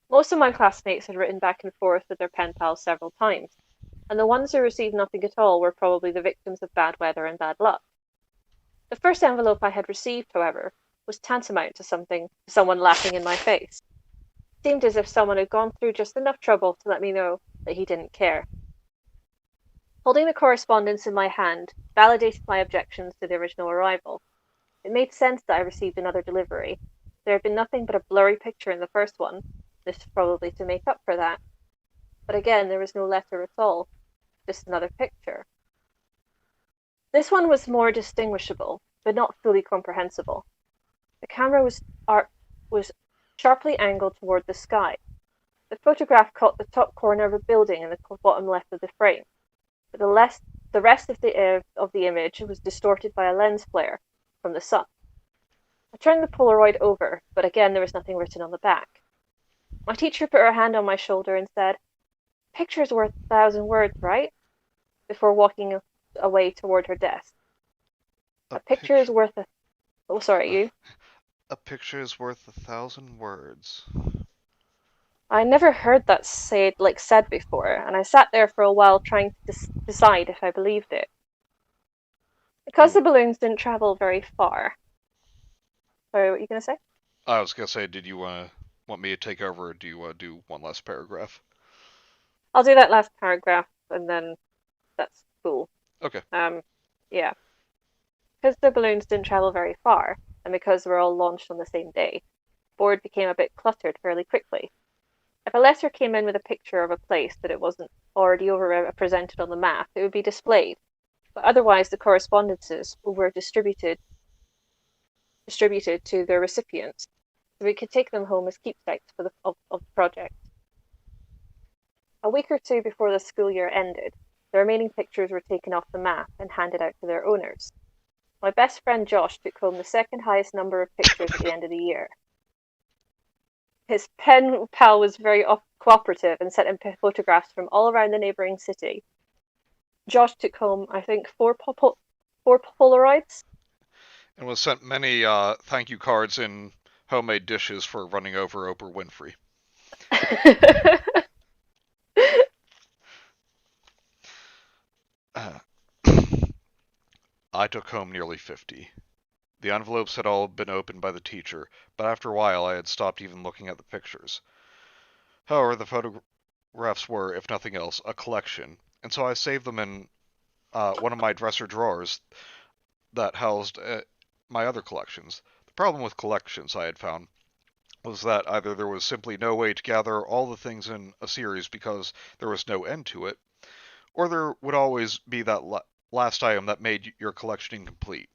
Most of my classmates had written back and forth with their pen pals several times, and the ones who received nothing at all were probably the victims of bad weather and bad luck. The first envelope I had received, however, was tantamount to someone laughing in my face. It seemed as if someone had gone through just enough trouble to let me know that he didn't care. Holding the correspondence in my hand validated my objections to the original arrival. It made sense that I received another delivery. There had been nothing but a blurry picture in the first one. This was probably to make up for that. But again, there was no letter at all, just another picture. This one was more distinguishable, but not fully comprehensible. The camera was sharply angled toward the sky. The photograph caught the top corner of a building in the bottom left of the frame, but the rest of the image was distorted by a lens flare from the sun. I turned the Polaroid over, but again there was nothing written on the back. My teacher put her hand on my shoulder and said, "Picture's worth 1,000 words, right?" before walking away toward her desk. A picture is worth a... Oh, sorry, you? A picture is worth 1,000 words. I never heard that said before, and I sat there for a while trying to decide if I believed it. Because the balloons didn't travel very far. Sorry, what were you going to say? I was going to say, did you want me to take over, or do you want to do one last paragraph? I'll do that last paragraph, and then that's cool. Okay. Yeah. Because the balloons didn't travel very far, and because we're all launched on the same day, the board became a bit cluttered fairly quickly. If a letter came in with a picture of a place that it wasn't already overrepresented on the map, it would be displayed. But otherwise, the correspondences were distributed to their recipients, so we could take them home as keepsakes of the project. A week or two before the school year ended, the remaining pictures were taken off the map and handed out to their owners. My best friend Josh took home the second highest number of pictures at the end of the year. His pen pal was very cooperative and sent him photographs from all around the neighbouring city. Josh took home, I think, four Polaroids. And was sent many thank you cards and homemade dishes for running over Oprah Winfrey. I took home nearly 50. The envelopes had all been opened by the teacher, but after a while I had stopped even looking at the pictures. However, the photographs were, if nothing else, a collection, and so I saved them in one of my dresser drawers that housed my other collections. The problem with collections, I had found, was that either there was simply no way to gather all the things in a series because there was no end to it, or there would always be that last item that made your collection incomplete.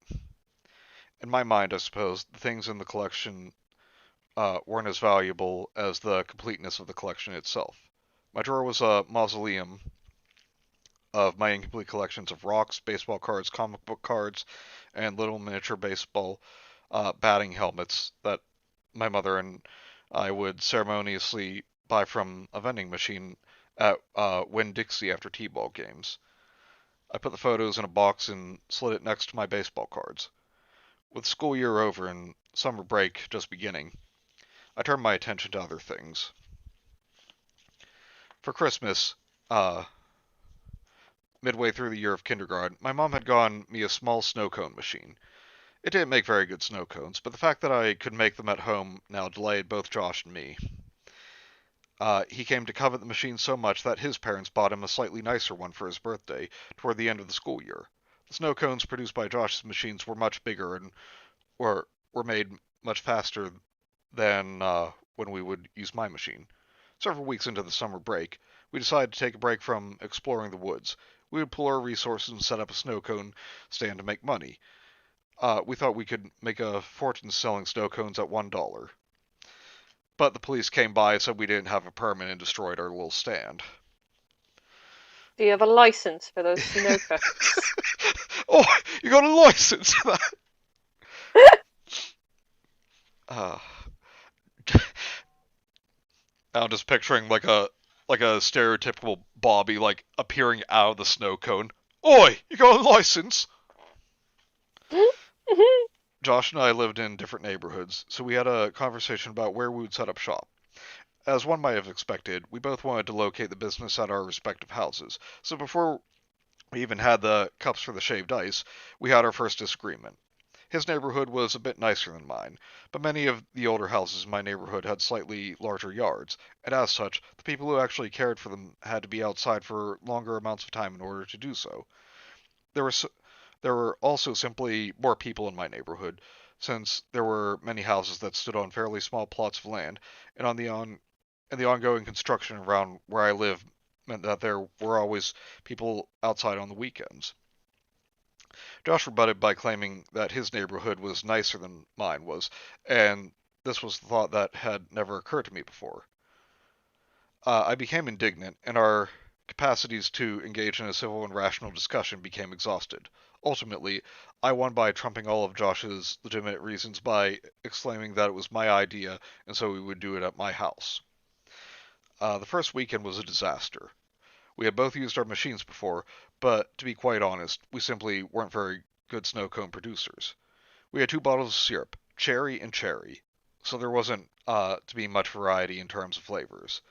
In my mind, I suppose, the things in the collection weren't as valuable as the completeness of the collection itself. My drawer was a mausoleum of my incomplete collections of rocks, baseball cards, comic book cards, and little miniature baseball batting helmets that my mother and I would ceremoniously buy from a vending machine at Winn-Dixie after T-ball games. I put the photos in a box and slid it next to my baseball cards. With school year over and summer break just beginning, I turned my attention to other things. For Christmas, midway through the year of kindergarten, my mom had gotten me a small snow cone machine. It didn't make very good snow cones, but the fact that I could make them at home now delayed both Josh and me. He came to covet the machine so much that his parents bought him a slightly nicer one for his birthday toward the end of the school year. The snow cones produced by Josh's machines were much bigger and were made much faster than when we would use my machine. Several weeks into the summer break, we decided to take a break from exploring the woods. We would pool our resources and set up a snow cone stand to make money. We thought we could make a fortune selling snow cones at $1. but the police came by, said we didn't have a permit, and destroyed our little stand. Do you have a license for those snow cones? Oh, you got a license for that? I'm just picturing like a stereotypical Bobby like appearing out of the snow cone. Oi, you got a license? Josh and I lived in different neighborhoods, so we had a conversation about where we would set up shop. As one might have expected, we both wanted to locate the business at our respective houses, so before we even had the cups for the shaved ice, we had our first disagreement. His neighborhood was a bit nicer than mine, but many of the older houses in my neighborhood had slightly larger yards, and as such, the people who actually cared for them had to be outside for longer amounts of time in order to do so. There were there were also simply more people in my neighborhood, since there were many houses that stood on fairly small plots of land, and the ongoing construction around where I live meant that there were always people outside on the weekends. Josh rebutted by claiming that his neighborhood was nicer than mine was, and this was the thought that had never occurred to me before. I became indignant, and our capacities to engage in a civil and rational discussion became exhausted. Ultimately, I won by trumping all of Josh's legitimate reasons by exclaiming that it was my idea, and so we would do it at my house. The first weekend was a disaster. We had both used our machines before, but to be quite honest, we simply weren't very good snow cone producers. We had 2 bottles of syrup, cherry and cherry, so there wasn't to be much variety in terms of flavors.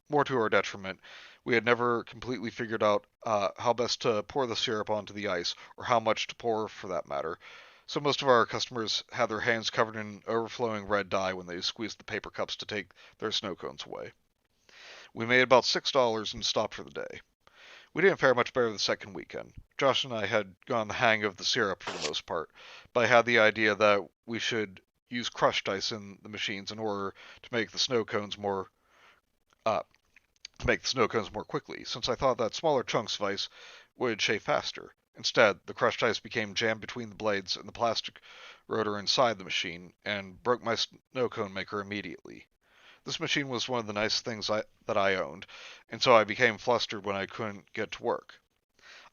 More to our detriment, we had never completely figured out how best to pour the syrup onto the ice, or how much to pour for that matter, so most of our customers had their hands covered in overflowing red dye when they squeezed the paper cups to take their snow cones away. We made about $6 and stopped for the day. We didn't fare much better the second weekend. Josh and I had gotten the hang of the syrup for the most part, but I had the idea that we should use crushed ice in the machines in order to make the snow cones more quickly, since I thought that smaller chunks of ice would shave faster. Instead, the crushed ice became jammed between the blades and the plastic rotor inside the machine, and broke my snow cone maker immediately. This machine was one of the nice things that I owned, and so I became flustered when I couldn't get to work.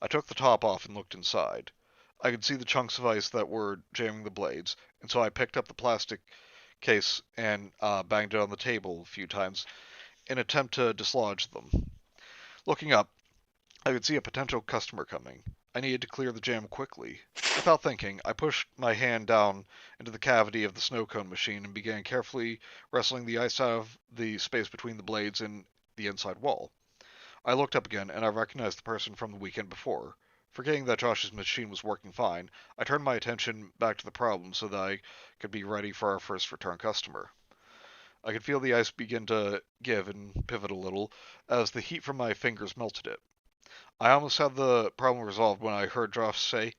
I took the top off and looked inside. I could see the chunks of ice that were jamming the blades, and so I picked up the plastic case and banged it on the table a few times in an attempt to dislodge them. Looking up, I could see a potential customer coming. I needed to clear the jam quickly. Without thinking, I pushed my hand down into the cavity of the snow cone machine and began carefully wrestling the ice out of the space between the blades and the inside wall. I looked up again, and I recognized the person from the weekend before. Forgetting that Josh's machine was working fine, I turned my attention back to the problem so that I could be ready for our first return customer. I could feel the ice begin to give and pivot a little as the heat from my fingers melted it. I almost had the problem resolved when I heard Josh say,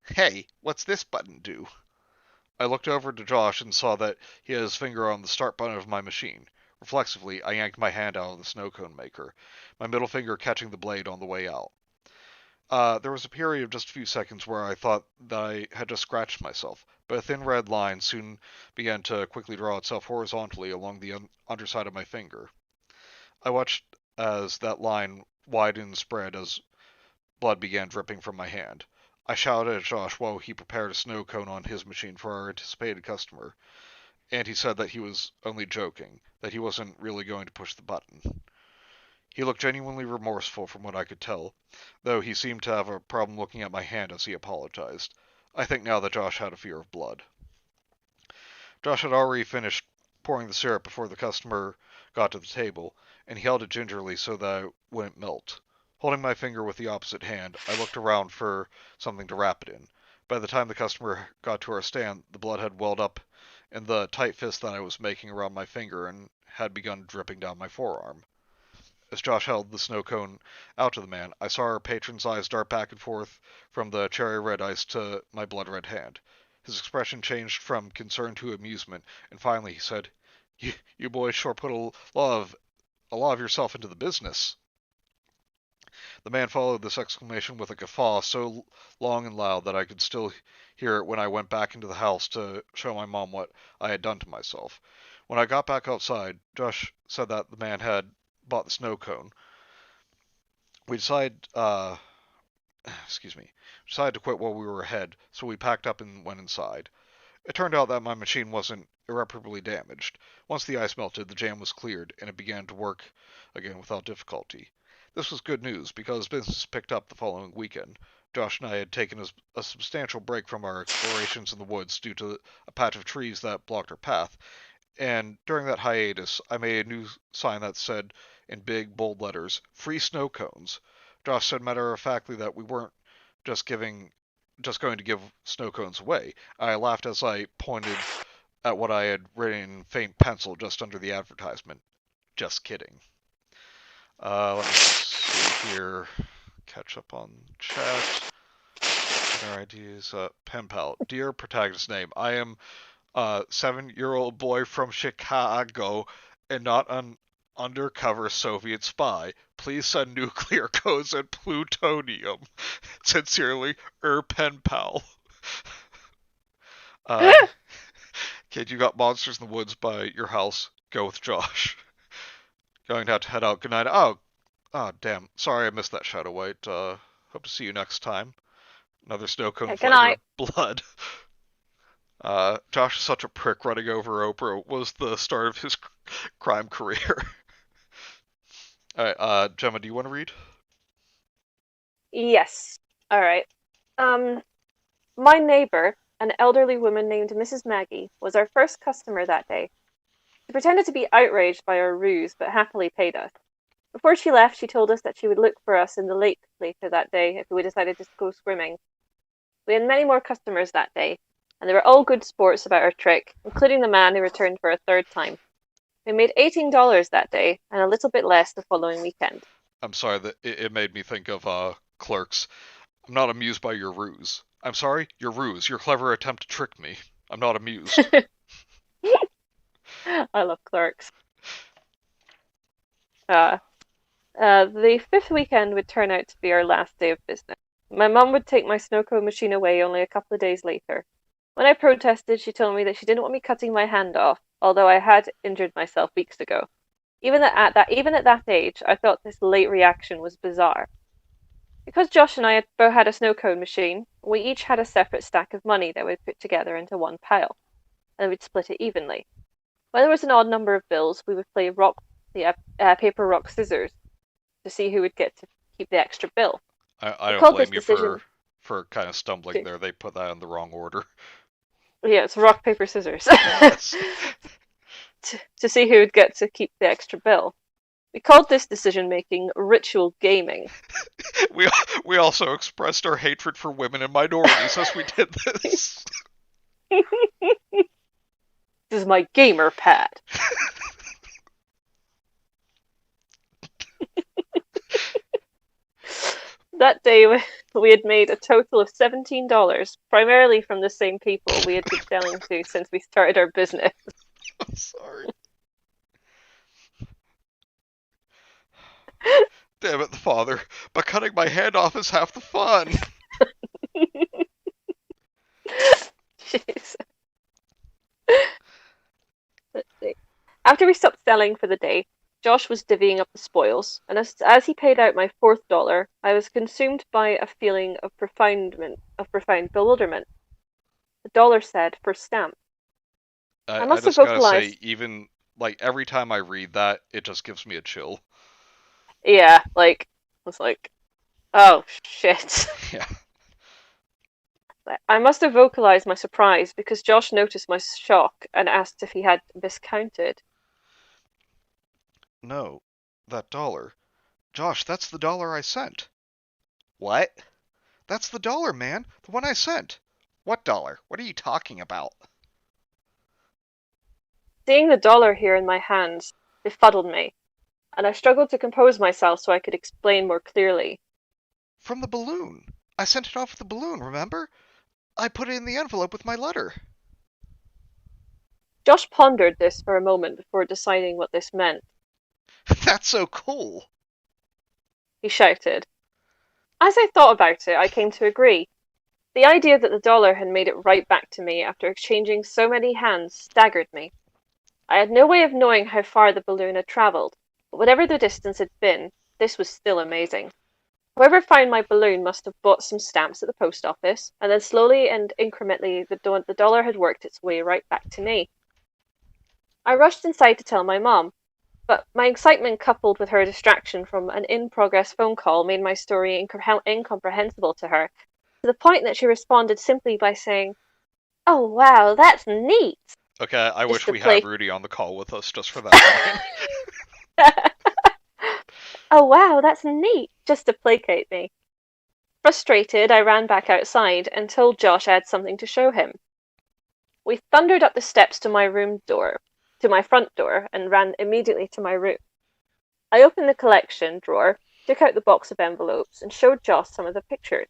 "Hey, what's this button do?" I looked over to Josh and saw that he had his finger on the start button of my machine. Reflexively, I yanked my hand out of the snow cone maker, my middle finger catching the blade on the way out. There was a period of just a few seconds where I thought that I had just scratched myself, but a thin red line soon began to quickly draw itself horizontally along the underside of my finger. I watched as that line widened and spread as blood began dripping from my hand. I shouted at Josh while he prepared a snow cone on his machine for our anticipated customer, and he said that he was only joking, that he wasn't really going to push the button. He looked genuinely remorseful from what I could tell, though he seemed to have a problem looking at my hand as he apologized. I think now that Josh had a fear of blood. Josh had already finished pouring the syrup before the customer got to the table, and he held it gingerly so that it wouldn't melt. Holding my finger with the opposite hand, I looked around for something to wrap it in. By the time the customer got to our stand, the blood had welled up in the tight fist that I was making around my finger and had begun dripping down my forearm. As Josh held the snow cone out to the man, I saw our patron's eyes dart back and forth from the cherry red ice to my blood red hand. His expression changed from concern to amusement, and finally he said, You boys sure put a lot of yourself into the business." The man followed this exclamation with a guffaw so long and loud that I could still hear it when I went back into the house to show my mom what I had done to myself. When I got back outside, Josh said that the man had bought the snow cone. We decided, decided to quit while we were ahead, so we packed up and went inside. It turned out that my machine wasn't irreparably damaged. Once the ice melted, the jam was cleared, and it began to work again without difficulty. This was good news, because business picked up the following weekend. Josh and I had taken a substantial break from our explorations in the woods due to a patch of trees that blocked our path, and during that hiatus, I made a new sign that said, in big, bold letters, "Free snow cones." Josh said matter-of-factly that we weren't just going to give snow cones away. I laughed as I pointed at what I had written in faint pencil just under the advertisement. Just kidding. Let me see here. Catch up on chat. Their IDs. Penpal. Dear protagonist name, I am a 7-year-old boy from Chicago and not an undercover Soviet spy. Please send nuclear codes and plutonium. Sincerely, Penpal. Kid, you got monsters in the woods by your house. Go with Josh. Going to have to head out. Good night. Oh, damn. Sorry I missed that Shadow White. Hope to see you next time. Another snow cone Good flavor night. of blood. Josh is such a prick. Running over Oprah was the start of his crime career. Alright, Gemma, do you want to read? Yes. All right. My neighbor, an elderly woman named Mrs. Maggie, was our first customer that day. She pretended to be outraged by our ruse, but happily paid us. Before she left, she told us that she would look for us in the lake later that day if we decided to go swimming. We had many more customers that day, and they were all good sports about our trick, including the man who returned for a third time. We made $18 that day, and a little bit less the following weekend. I'm sorry, that it made me think of Clerks. I'm not amused by your ruse. I'm sorry, your ruse, your clever attempt to trick me. I'm not amused. I love Clerks. The fifth weekend would turn out to be our last day of business. My mum would take my snow cone machine away only a couple of days later. When I protested, she told me that she didn't want me cutting my hand off, although I had injured myself weeks ago. Even at that age, I thought this late reaction was bizarre. Because Josh and I had both had a snow cone machine, we each had a separate stack of money that we'd put together into one pile, and we'd split it evenly. When there was an odd number of bills, we would play paper, rock, scissors to see who would get to keep the extra bill. I don't blame you for kind of stumbling there. They put that in the wrong order. Yeah, it's rock, paper, scissors. Yes. to see who would get to keep the extra bill. We called this decision-making ritual gaming. We also expressed our hatred for women and minorities as we did this. This is my gamer pad. That day, we had made a total of $17, primarily from the same people we had been selling to since we started our business. I'm sorry. Damn it, the father. But cutting my hand off is half the fun. Jeez. Let's see. After we stopped selling for the day, Josh was divvying up the spoils, and as he paid out my fourth dollar, I was consumed by a feeling of profound bewilderment. The dollar said for stamp. I must have vocalized. Gotta say, even like every time I read that, it just gives me a chill. Yeah, like I was like, oh shit. Yeah. I must have vocalized my surprise because Josh noticed my shock and asked if he had miscounted. No, that dollar. Josh, that's the dollar I sent. What? That's the dollar, man. The one I sent. What dollar? What are you talking about? Seeing the dollar here in my hands befuddled me, and I struggled to compose myself so I could explain more clearly. From the balloon. I sent it off with the balloon, remember? I put it in the envelope with my letter. Josh pondered this for a moment before deciding what this meant. That's so cool, he shouted. As I thought about it, I came to agree. The idea that the dollar had made it right back to me after exchanging so many hands staggered me. I had no way of knowing how far the balloon had travelled, but whatever the distance had been, this was still amazing. Whoever found my balloon must have bought some stamps at the post office, and then slowly and incrementally the dollar had worked its way right back to me. I rushed inside to tell my mom, but my excitement coupled with her distraction from an in-progress phone call made my story incomprehensible to her, to the point that she responded simply by saying, "Oh wow, that's neat!" Okay, I Just wish to we play. had Rudy on the call with us just for that line. "Oh wow, that's neat!" just to placate me. Frustrated, I ran back outside and told Josh I had something to show him. We thundered up the steps to my front door, and ran immediately to my room. I opened the collection drawer, took out the box of envelopes, and showed Josh some of the pictures.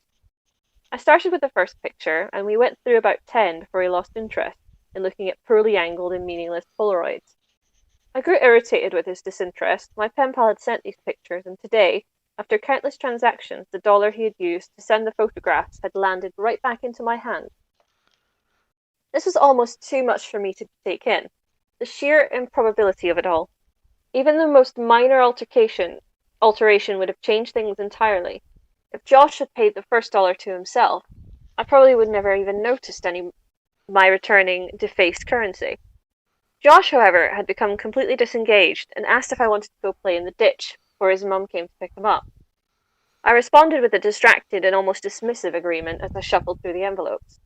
I started with the first picture, and we went through about 10 before he lost interest in looking at poorly angled and meaningless Polaroids. I grew irritated with his disinterest. My pen pal had sent these pictures, and today, after countless transactions, the dollar he had used to send the photographs had landed right back into my hand. This was almost too much for me to take in. The sheer improbability of it all. Even the most minor alteration would have changed things entirely. If Josh had paid the first dollar to himself, I probably would never even noticed my returning defaced currency. Josh, however, had become completely disengaged and asked if I wanted to go play in the ditch before his mum came to pick him up. I responded with a distracted and almost dismissive agreement as I shuffled through the envelopes.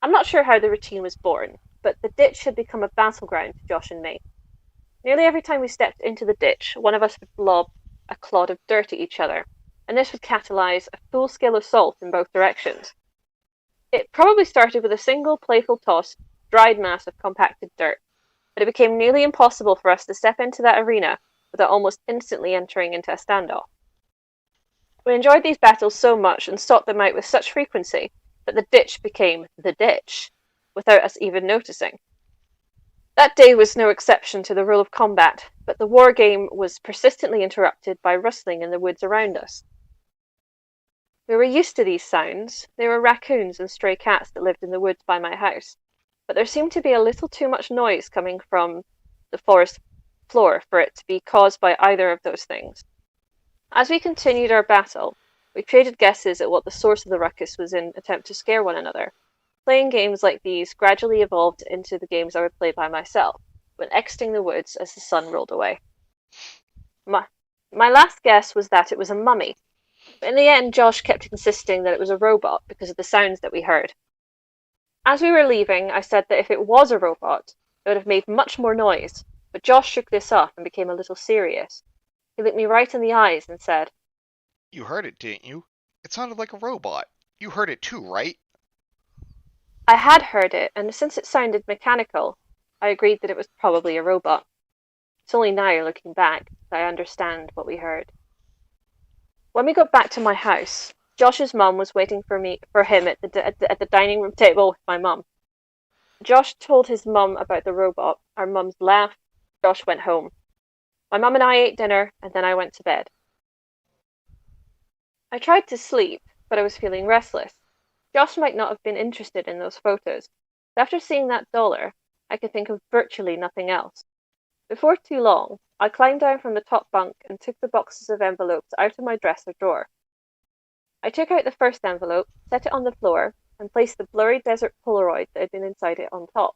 I'm not sure how the routine was born, but the ditch had become a battleground to Josh and me. Nearly every time we stepped into the ditch, one of us would lob a clod of dirt at each other, and this would catalyse a full-scale assault in both directions. It probably started with a single playful toss, dried mass of compacted dirt, but it became nearly impossible for us to step into that arena without almost instantly entering into a standoff. We enjoyed these battles so much and sought them out with such frequency that the ditch became the ditch, without us even noticing. That day was no exception to the rule of combat, but the war game was persistently interrupted by rustling in the woods around us. We were used to these sounds. There were raccoons and stray cats that lived in the woods by my house, but there seemed to be a little too much noise coming from the forest floor for it to be caused by either of those things. As we continued our battle, we traded guesses at what the source of the ruckus was in an attempt to scare one another. Playing games like these gradually evolved into the games I would play by myself, when exiting the woods as the sun rolled away. My last guess was that it was a mummy, but in the end Josh kept insisting that it was a robot because of the sounds that we heard. As we were leaving, I said that if it was a robot, it would have made much more noise, but Josh shook this off and became a little serious. He looked me right in the eyes and said, You heard it, didn't you? It sounded like a robot. You heard it too, right? I had heard it, and since it sounded mechanical, I agreed that it was probably a robot. It's only now, looking back, that I understand what we heard. When we got back to my house, Josh's mum was waiting for him at the dining room table with my mum. Josh told his mum about the robot. Our mums laughed. Josh went home. My mum and I ate dinner, and then I went to bed. I tried to sleep, but I was feeling restless. Josh might not have been interested in those photos, but after seeing that dollar, I could think of virtually nothing else. Before too long, I climbed down from the top bunk and took the boxes of envelopes out of my dresser drawer. I took out the first envelope, set it on the floor, and placed the blurry desert Polaroid that had been inside it on top.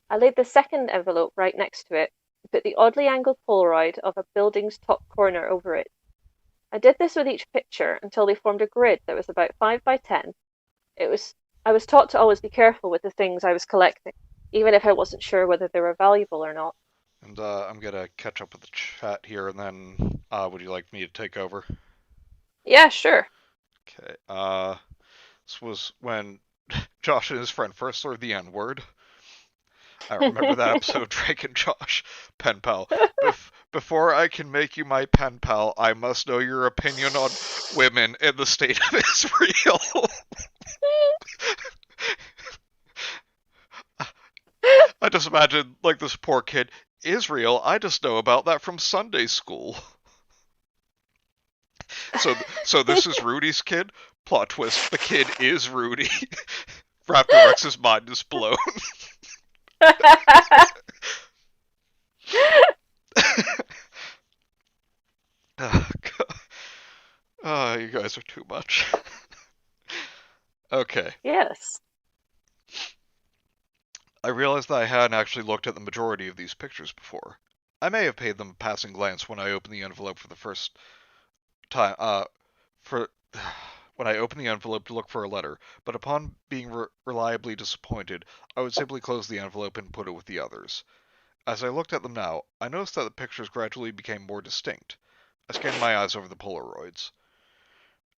I laid the second envelope right next to it and put the oddly angled Polaroid of a building's top corner over it. I did this with each picture until they formed a grid that was about 5 by 10. I was taught to always be careful with the things I was collecting, even if I wasn't sure whether they were valuable or not. And I'm gonna catch up with the chat here, and then would you like me to take over? Yeah, sure. Okay. This was when Josh and his friend first learned the N-word. I remember that episode, Drake and Josh. Pen pal. Before I can make you my pen pal, I must know your opinion on women in the state of Israel. I just imagine, like, this poor kid. Israel, I just know about that from Sunday school. So this is Rudy's kid? Plot twist, the kid is Rudy. Raptor Rex's mind is blown. are too much. Okay. Yes. I realized that I hadn't actually looked at the majority of these pictures before. I may have paid them a passing glance when I opened the envelope for the first time, for when I opened the envelope to look for a letter, but upon being reliably disappointed, I would simply close the envelope and put it with the others. As I looked at them now, I noticed that the pictures gradually became more distinct. I scanned my eyes over the Polaroids.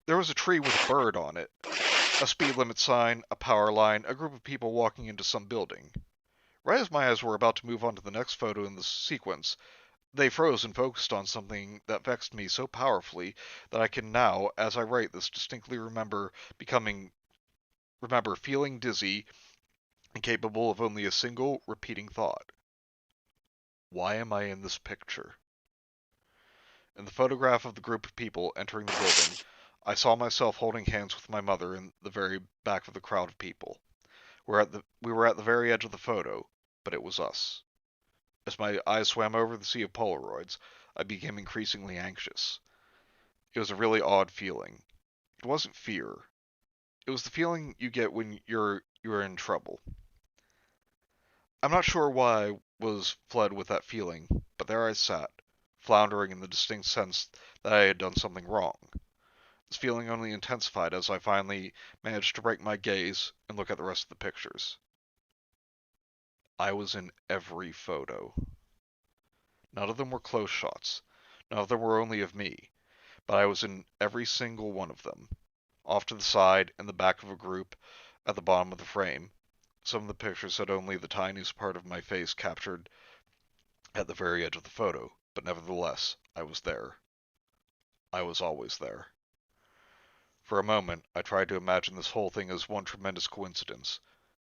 There was a tree with a bird on it, a speed limit sign, a power line, a group of people walking into some building. Right as my eyes were about to move on to the next photo in the sequence, they froze and focused on something that vexed me so powerfully that I can now, as I write this, distinctly remember feeling dizzy and capable of only a single repeating thought. Why am I in this picture? In the photograph of the group of people entering the building, I saw myself holding hands with my mother in the very back of the crowd of people. We were at the very edge of the photo, but it was us. As my eyes swam over the sea of Polaroids, I became increasingly anxious. It was a really odd feeling. It wasn't fear. It was the feeling you get when you're in trouble. I'm not sure why I was fled with that feeling, but there I sat, floundering in the distinct sense that I had done something wrong. This feeling only intensified as I finally managed to break my gaze and look at the rest of the pictures. I was in every photo. None of them were close shots. None of them were only of me, but I was in every single one of them. Off to the side, in the back of a group, at the bottom of the frame. Some of the pictures had only the tiniest part of my face captured at the very edge of the photo, but nevertheless, I was there. I was always there. For a moment, I tried to imagine this whole thing as one tremendous coincidence,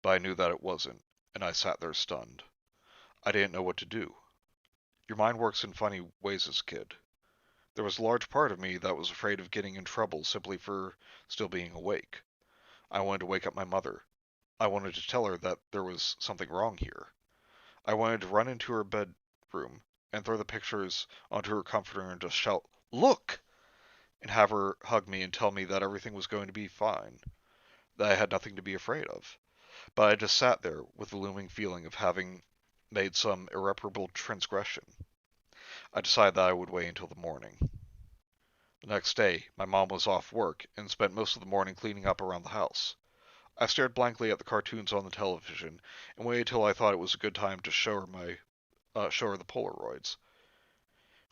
but I knew that it wasn't, and I sat there stunned. I didn't know what to do. Your mind works in funny ways as a kid. There was a large part of me that was afraid of getting in trouble simply for still being awake. I wanted to wake up my mother. I wanted to tell her that there was something wrong here. I wanted to run into her bedroom and throw the pictures onto her comforter and just shout, "Look!" and have her hug me and tell me that everything was going to be fine, that I had nothing to be afraid of. But I just sat there with the looming feeling of having made some irreparable transgression. I decided that I would wait until the morning. The next day, my mom was off work and spent most of the morning cleaning up around the house. I stared blankly at the cartoons on the television and waited till I thought it was a good time to show her the Polaroids.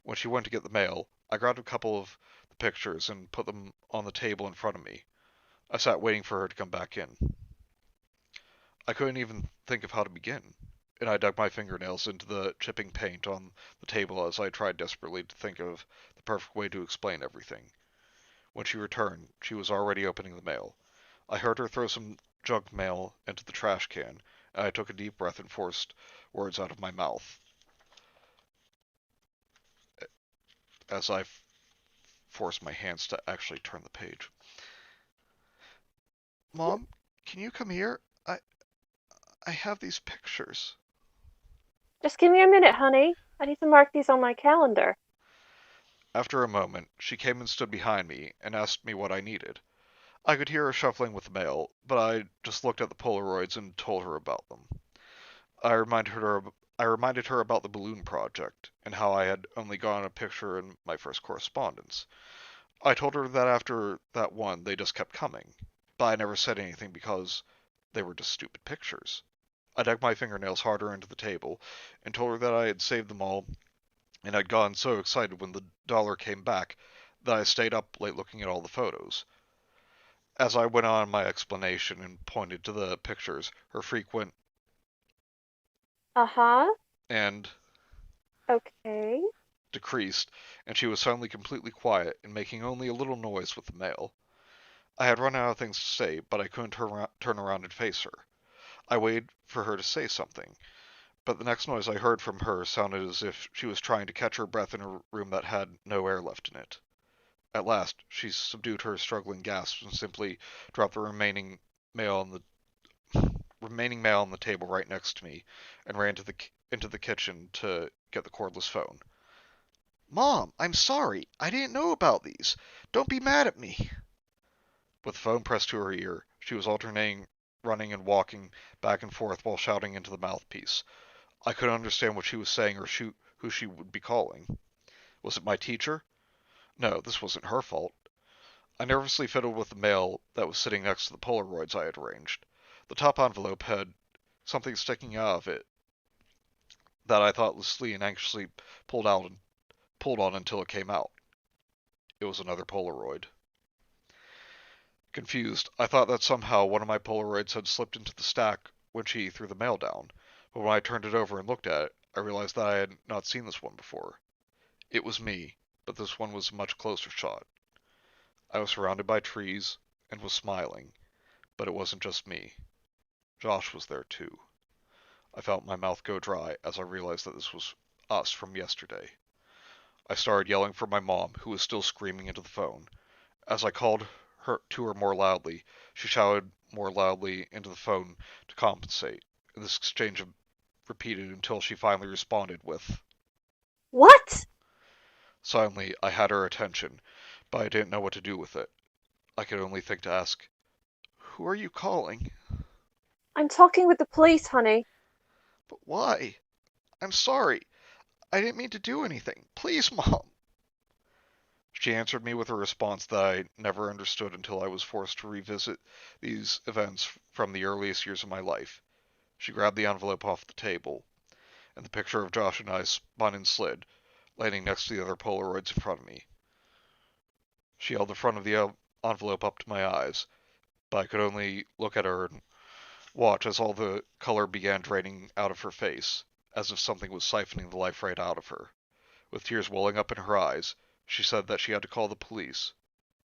When she went to get the mail, I grabbed a couple of the pictures and put them on the table in front of me. I sat waiting for her to come back in. I couldn't even think of how to begin, and I dug my fingernails into the chipping paint on the table as I tried desperately to think of the perfect way to explain everything. When she returned, she was already opening the mail. I heard her throw some junk mail into the trash can, and I took a deep breath and forced words out of my mouth as I forced my hands to actually turn the page. "Mom, can you come here? I have these pictures." Just give me a minute, honey. I need to mark these on my calendar. After a moment, she came and stood behind me and asked me what I needed. I could hear her shuffling with the mail, but I just looked at the Polaroids and told her about them. I reminded her about the balloon project and how I had only gotten a picture in my first correspondence. I told her that after that one, they just kept coming, but I never said anything because they were just stupid pictures. I dug my fingernails harder into the table and told her that I had saved them all and I'd gotten so excited when the dollar came back that I stayed up late looking at all the photos. As I went on my explanation and pointed to the pictures, her frequent Uh-huh. and Okay. decreased, and she was suddenly completely quiet and making only a little noise with the mail. I had run out of things to say, but I couldn't turn around and face her. I waited for her to say something, but the next noise I heard from her sounded as if she was trying to catch her breath in a room that had no air left in it. At last, she subdued her struggling gasps and simply dropped the mail on remaining mail on the table right next to me and ran into the kitchen to get the cordless phone. "Mom, I'm sorry. I didn't know about these. Don't be mad at me." With the phone pressed to her ear, she was alternating running and walking back and forth while shouting into the mouthpiece. I couldn't understand what she was saying or who she would be calling. Was it my teacher? No, this wasn't her fault. I nervously fiddled with the mail that was sitting next to the Polaroids I had arranged. The top envelope had something sticking out of it that I thoughtlessly and anxiously pulled on until it came out. It was another Polaroid. Confused, I thought that somehow one of my Polaroids had slipped into the stack when she threw the mail down, but when I turned it over and looked at it, I realized that I had not seen this one before. It was me, but this one was a much closer shot. I was surrounded by trees and was smiling, but it wasn't just me. Josh was there too. I felt my mouth go dry as I realized that this was us from yesterday. I started yelling for my mom, who was still screaming into the phone. As I called to her more loudly, she shouted more loudly into the phone to compensate. This exchange repeated until she finally responded with, What? Suddenly, I had her attention, but I didn't know what to do with it. I could only think to ask, Who are you calling? I'm talking with the police, honey. But why? I'm sorry. I didn't mean to do anything. Please, Mom. She answered me with a response that I never understood until I was forced to revisit these events from the earliest years of my life. She grabbed the envelope off the table, and the picture of Josh and I spun and slid, landing next to the other Polaroids in front of me. She held the front of the envelope up to my eyes, but I could only look at her and watch as all the color began draining out of her face, as if something was siphoning the life right out of her. With tears welling up in her eyes, she said that she had to call the police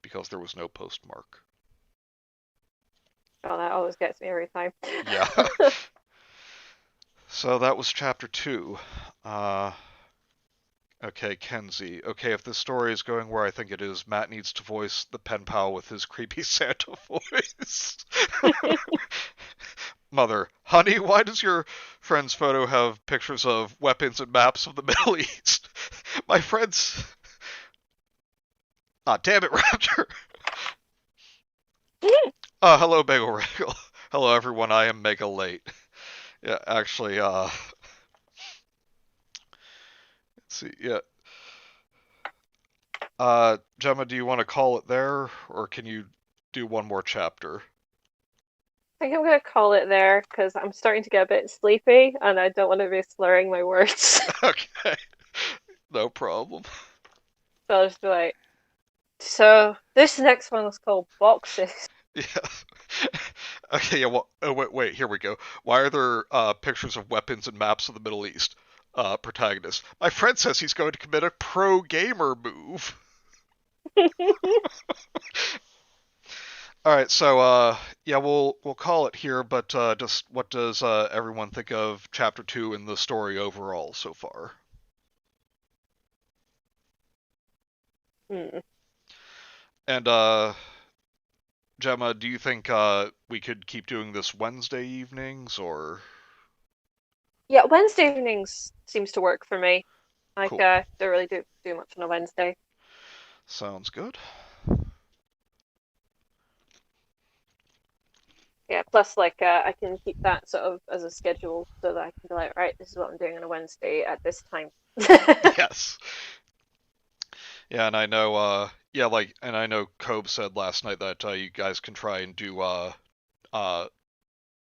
because there was no postmark. Oh, that always gets me every time. Yeah. So that was chapter 2. Okay, Kenzie. Okay, if this story is going where I think it is, Matt needs to voice the Penpal with his creepy Santa voice. Mother, honey, why does your friend's photo have pictures of weapons and maps of the Middle East? My friend's... Ah, damn it, Raptor! Hello, Bagel Ragel. Hello, everyone, I am mega late. Yeah, actually, let's see, yeah. Gemma, do you want to call it there, or can you do one more chapter? I think I'm going to call it there because I'm starting to get a bit sleepy and I don't want to be slurring my words. Okay, no problem. So I'll just be like, so this next one is called Boxes. Yeah. Okay, yeah, well, oh, wait, here we go. Why are there pictures of weapons and maps of the Middle East? Protagonist. My friend says he's going to commit a pro-gamer move. Alright, so, yeah, we'll call it here, but just what does everyone think of Chapter 2 and the story overall so far? And, Gemma, do you think we could keep doing this Wednesday evenings, or...? Yeah, Wednesday evenings seems to work for me. Like, Cool. don't really do much on a Wednesday. Sounds good. Yeah, plus, like, I can keep that sort of as a schedule so that I can be like, right, this is what I'm doing on a Wednesday at this time. Yes. Yeah, and I know, yeah, like, and I know Cobe said last night that you guys can try and do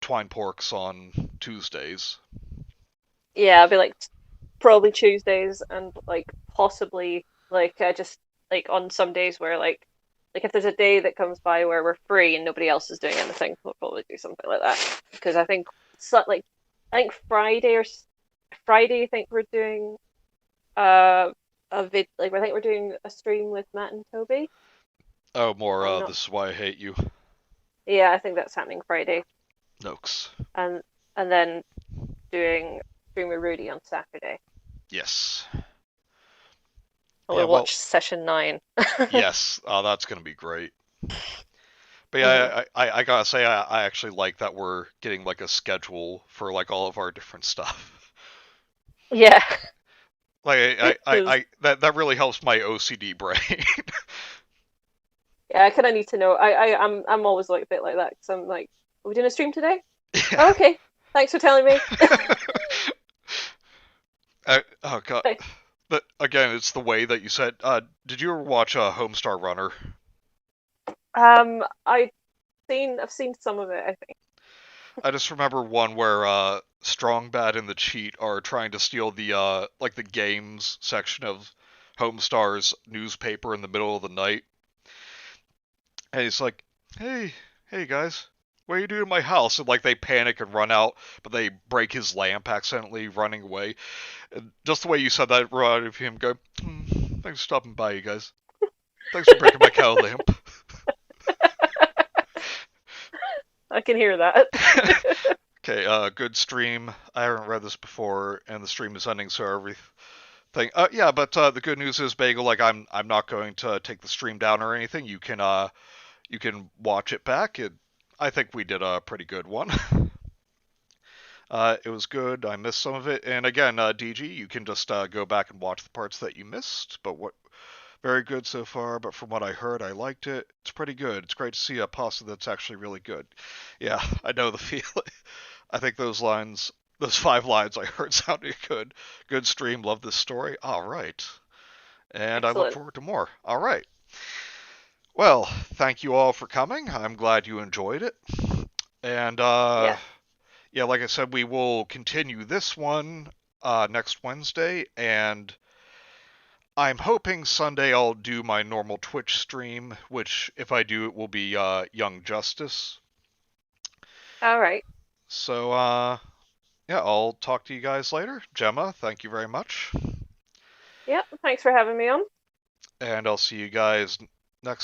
twine porks on Tuesdays. Yeah, I'll be like probably Tuesdays and like possibly like just like on some days where like if there's a day that comes by where we're free and nobody else is doing anything, we'll probably do something like that. Because I think like I think Friday, I think we're doing like I think we're doing a stream with Matt and Toby. Oh, more I'm not... This is why I hate you. Yeah, I think that's happening Friday. Nokes. And then doing stream with Rudy on Saturday. Yes. We'll Yeah, watch session 9. Yes. Oh, that's gonna be great. But yeah, I gotta say, I actually like that we're getting like a schedule for like all of our different stuff. Yeah. Like I that really helps my OCD brain. Yeah, I kind of need to know. I'm always like a bit like that because I'm like, are we doing a stream today? Oh, okay. Thanks for telling me. Oh god. But again, it's the way that you said. Did you ever watch Homestar Runner? I've seen some of it, I think. I just remember one where Strong Bad and the Cheat are trying to steal the like the games section of Homestar's newspaper in the middle of the night. And he's like, hey guys, what are you doing in my house? And like they panic and run out, but they break his lamp accidentally running away. And just the way you said that reminded of him going, thanks for stopping by, you guys. Thanks for breaking my cow lamp. I can hear that. Okay, good stream. I haven't read this before, and the stream is ending, so everything. Yeah, but the good news is, Bagel, like I'm not going to take the stream down or anything. You can watch it back. I think we did a pretty good one. It was good. I missed some of it, and again, DG, you can just go back and watch the parts that you missed. But what very good so far. But from what I heard, I liked it. It's pretty good. It's great to see a pasta that's actually really good. Yeah, I know the feeling. I think those 5 lines I heard sounded good. Good stream. Love this story. All right. And I look Excellent. forward to more. All right. Well, thank you all for coming. I'm glad you enjoyed it. And yeah, like I said, we will continue this one next Wednesday. And I'm hoping Sunday I'll do my normal Twitch stream, which if I do, it will be Young Justice. All right. So, yeah, I'll talk to you guys later. Gemma, thank you very much. Yep. Thanks for having me on. And I'll see you guys